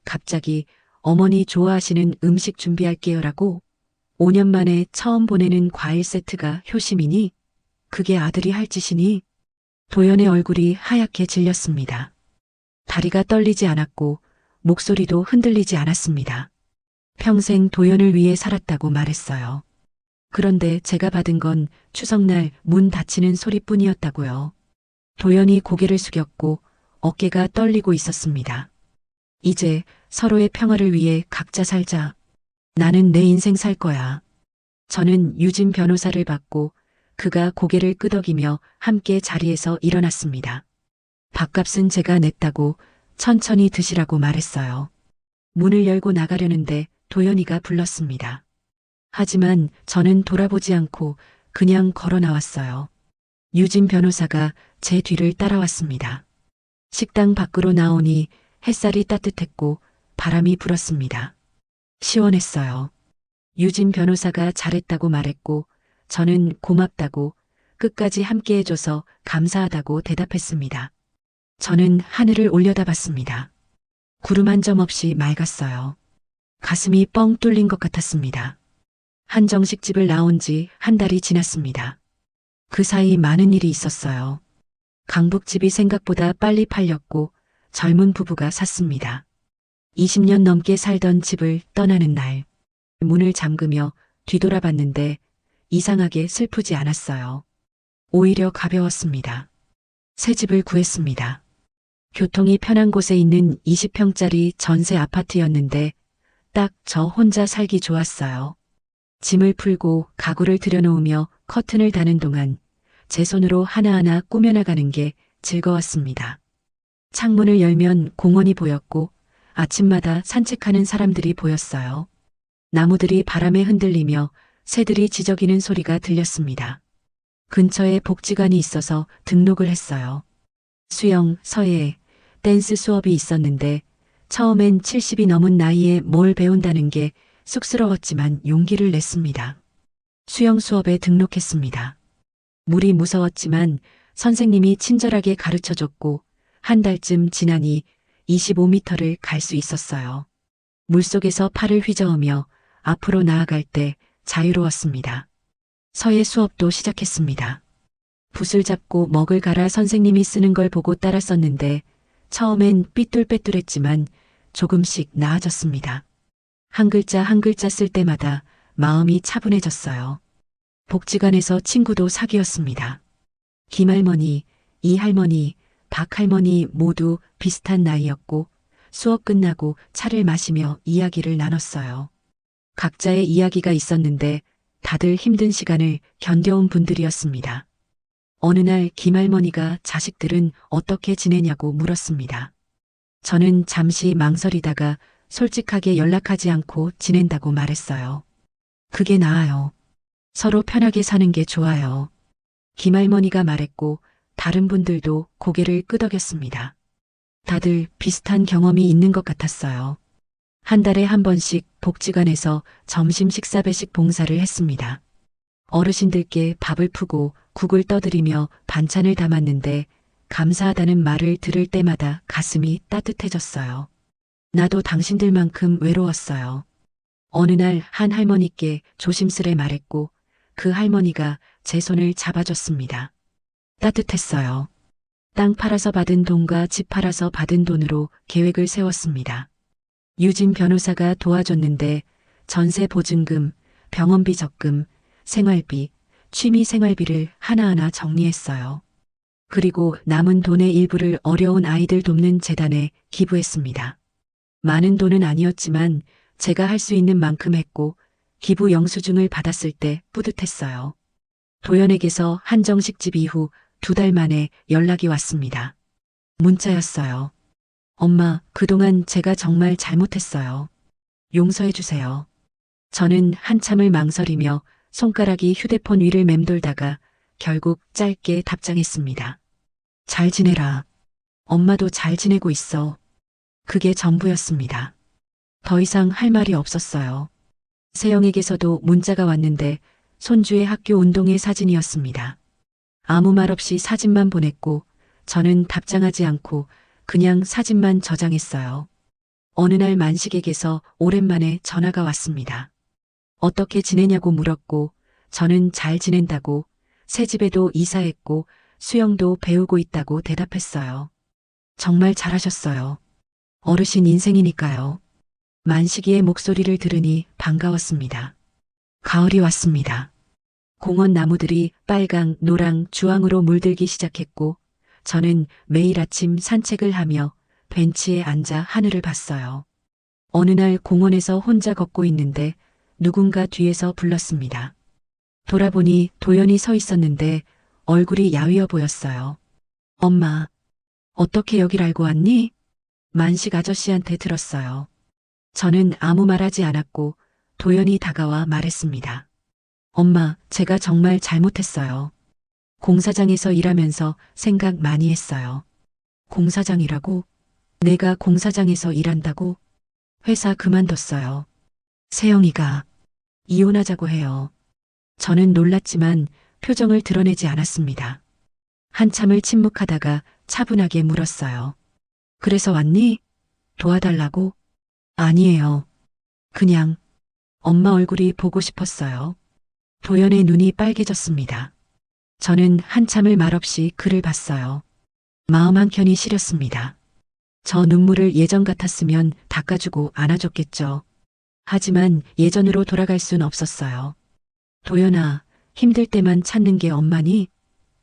갑자기 어머니 좋아하시는 음식 준비할게요라고. 5년 만에 처음 보내는 과일 세트가 효심이니? 그게 아들이 할 짓이니? 도연의 얼굴이 하얗게 질렸습니다. 다리가 떨리지 않았고 목소리도 흔들리지 않았습니다. 평생 도연을 위해 살았다고 말했어요. 그런데 제가 받은 건 추석날 문 닫히는 소리뿐이었다고요. 도연이 고개를 숙였고 어깨가 떨리고 있었습니다. 이제 서로의 평화를 위해 각자 살자. 나는 내 인생 살 거야. 저는 유진 변호사를 받고 그가 고개를 끄덕이며 함께 자리에서 일어났습니다. 밥값은 제가 냈다고 천천히 드시라고 말했어요. 문을 열고 나가려는데 도연이가 불렀습니다. 하지만 저는 돌아보지 않고 그냥 걸어 나왔어요. 유진 변호사가 제 뒤를 따라왔습니다. 식당 밖으로 나오니 햇살이 따뜻했고 바람이 불었습니다. 시원했어요. 유진 변호사가 잘했다고 말했고 저는 고맙다고 끝까지 함께 해줘서 감사하다고 대답했습니다. 저는 하늘을 올려다봤습니다. 구름 한 점 없이 맑았어요. 가슴이 뻥 뚫린 것 같았습니다. 한정식집을 나온 지 한 달이 지났습니다. 그 사이 많은 일이 있었어요. 강북집이 생각보다 빨리 팔렸고 젊은 부부가 샀습니다. 20년 넘게 살던 집을 떠나는 날, 문을 잠그며 뒤돌아봤는데 이상하게 슬프지 않았어요. 오히려 가벼웠습니다. 새 집을 구했습니다. 교통이 편한 곳에 있는 20평짜리 전세 아파트였는데 딱 저 혼자 살기 좋았어요. 짐을 풀고 가구를 들여놓으며 커튼을 다는 동안 제 손으로 하나하나 꾸며나가는 게 즐거웠습니다. 창문을 열면 공원이 보였고 아침마다 산책하는 사람들이 보였어요. 나무들이 바람에 흔들리며 새들이 지저귀는 소리가 들렸습니다. 근처에 복지관이 있어서 등록을 했어요. 수영, 서예, 댄스 수업이 있었는데 처음엔 70이 넘은 나이에 뭘 배운다는 게 쑥스러웠지만 용기를 냈습니다. 수영 수업에 등록했습니다. 물이 무서웠지만 선생님이 친절하게 가르쳐줬고 한 달쯤 지나니 25m를 갈 수 있었어요. 물속에서 팔을 휘저으며 앞으로 나아갈 때 자유로웠습니다. 서예 수업도 시작했습니다. 붓을 잡고 먹을 갈아 선생님이 쓰는 걸 보고 따라 썼는데 처음엔 삐뚤빼뚤했지만 조금씩 나아졌습니다. 한 글자 한 글자 쓸 때마다 마음이 차분해졌어요. 복지관에서 친구도 사귀었습니다. 김할머니, 이할머니, 박할머니 모두 비슷한 나이였고 수업 끝나고 차를 마시며 이야기를 나눴어요. 각자의 이야기가 있었는데 다들 힘든 시간을 견뎌온 분들이었습니다. 어느 날 김할머니가 자식들은 어떻게 지내냐고 물었습니다. 저는 잠시 망설이다가 솔직하게 연락하지 않고 지낸다고 말했어요. 그게 나아요. 서로 편하게 사는 게 좋아요. 김할머니가 말했고 다른 분들도 고개를 끄덕였습니다. 다들 비슷한 경험이 있는 것 같았어요. 한 달에 한 번씩 복지관에서 점심 식사 배식 봉사를 했습니다. 어르신들께 밥을 푸고 국을 떠드리며 반찬을 담았는데 감사하다는 말을 들을 때마다 가슴이 따뜻해졌어요. 나도 당신들만큼 외로웠어요. 어느 날 한 할머니께 조심스레 말했고 그 할머니가 제 손을 잡아줬습니다. 따뜻했어요. 땅 팔아서 받은 돈과 집 팔아서 받은 돈으로 계획을 세웠습니다. 유진 변호사가 도와줬는데 전세 보증금, 병원비 적금, 생활비, 취미 생활비를 하나하나 정리했어요. 그리고 남은 돈의 일부를 어려운 아이들 돕는 재단에 기부했습니다. 많은 돈은 아니었지만 제가 할 수 있는 만큼 했고 기부 영수증을 받았을 때 뿌듯했어요. 도연에게서 한정식집 이후 2달 만에 연락이 왔습니다. 문자였어요. 엄마, 그동안 제가 정말 잘못했어요. 용서해 주세요. 저는 한참을 망설이며 손가락이 휴대폰 위를 맴돌다가 결국 짧게 답장했습니다. 잘 지내라. 엄마도 잘 지내고 있어. 그게 전부였습니다. 더 이상 할 말이 없었어요. 세영에게서도 문자가 왔는데 손주의 학교 운동회 사진이었습니다. 아무 말 없이 사진만 보냈고 저는 답장하지 않고 그냥 사진만 저장했어요. 어느 날 만식에게서 오랜만에 전화가 왔습니다. 어떻게 지내냐고 물었고 저는 잘 지낸다고 새 집에도 이사했고 수영도 배우고 있다고 대답했어요. 정말 잘하셨어요. 어르신 인생이니까요. 만식이의 목소리를 들으니 반가웠습니다. 가을이 왔습니다. 공원 나무들이 빨강, 노랑, 주황으로 물들기 시작했고 저는 매일 아침 산책을 하며 벤치에 앉아 하늘을 봤어요. 어느 날 공원에서 혼자 걷고 있는데 누군가 뒤에서 불렀습니다. 돌아보니 도연이 서 있었는데 얼굴이 야위어 보였어요. 엄마, 어떻게 여길 알고 왔니? 만식 아저씨한테 들었어요. 저는 아무 말 하지 않았고 도연이 다가와 말했습니다. 엄마, 제가 정말 잘못했어요. 공사장에서 일하면서 생각 많이 했어요. 공사장이라고? 내가 공사장에서 일한다고? 회사 그만뒀어요. 세영이가 이혼하자고 해요. 저는 놀랐지만 표정을 드러내지 않았습니다. 한참을 침묵하다가 차분하게 물었어요. 그래서 왔니? 도와달라고? 아니에요. 그냥 엄마 얼굴이 보고 싶었어요. 도연의 눈이 빨개졌습니다. 저는 한참을 말없이 그를 봤어요. 마음 한켠이 시렸습니다. 저 눈물을 예전 같았으면 닦아주고 안아줬겠죠. 하지만 예전으로 돌아갈 순 없었어요. 도연아, 힘들 때만 찾는 게 엄마니?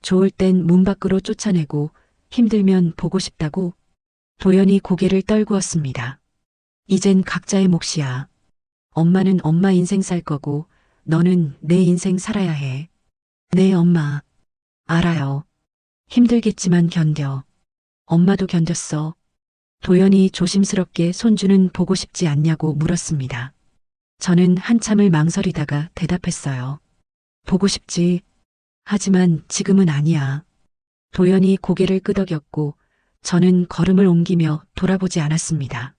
좋을 땐 문 밖으로 쫓아내고 힘들면 보고 싶다고? 도연이 고개를 떨구었습니다. 이젠 각자의 몫이야. 엄마는 엄마 인생 살 거고 너는 내 인생 살아야 해. 네, 엄마. 알아요. 힘들겠지만 견뎌. 엄마도 견뎠어. 도연이 조심스럽게 손주는 보고 싶지 않냐고 물었습니다. 저는 한참을 망설이다가 대답했어요. 보고 싶지. 하지만 지금은 아니야. 도연이 고개를 끄덕였고 저는 걸음을 옮기며 돌아보지 않았습니다.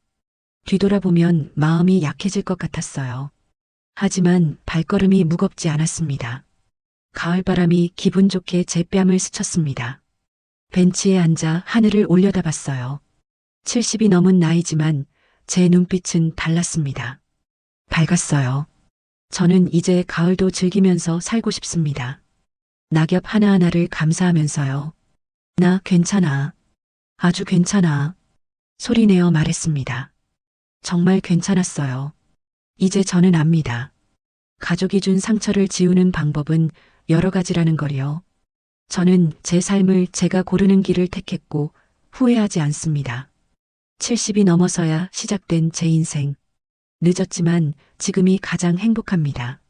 뒤돌아보면 마음이 약해질 것 같았어요. 하지만 발걸음이 무겁지 않았습니다. 가을바람이 기분 좋게 제 뺨을 스쳤습니다. 벤치에 앉아 하늘을 올려다봤어요. 70이 넘은 나이지만 제 눈빛은 달랐습니다. 밝았어요. 저는 이제 가을도 즐기면서 살고 싶습니다. 낙엽 하나하나를 감사하면서요. 나 괜찮아. 아주 괜찮아. 소리내어 말했습니다. 정말 괜찮았어요. 이제 저는 압니다. 가족이 준 상처를 지우는 방법은 여러 가지라는 걸요. 저는 제 삶을 제가 고르는 길을 택했고 후회하지 않습니다. 70이 넘어서야 시작된 제 인생. 늦었지만 지금이 가장 행복합니다.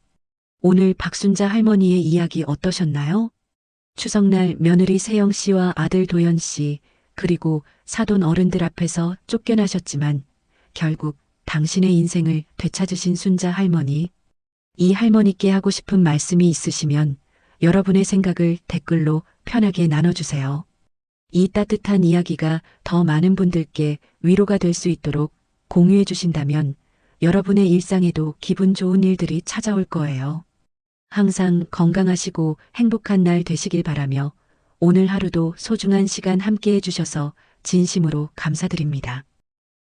오늘 박순자 할머니의 이야기 어떠셨나요? 추석날 며느리 세영 씨와 아들 도연 씨, 그리고 사돈 어른들 앞에서 쫓겨나셨지만 결국 당신의 인생을 되찾으신 순자 할머니. 이 할머니께 하고 싶은 말씀이 있으시면 여러분의 생각을 댓글로 편하게 나눠주세요. 이 따뜻한 이야기가 더 많은 분들께 위로가 될 수 있도록 공유해 주신다면 여러분의 일상에도 기분 좋은 일들이 찾아올 거예요. 항상 건강하시고 행복한 날 되시길 바라며 오늘 하루도 소중한 시간 함께 해주셔서 진심으로 감사드립니다.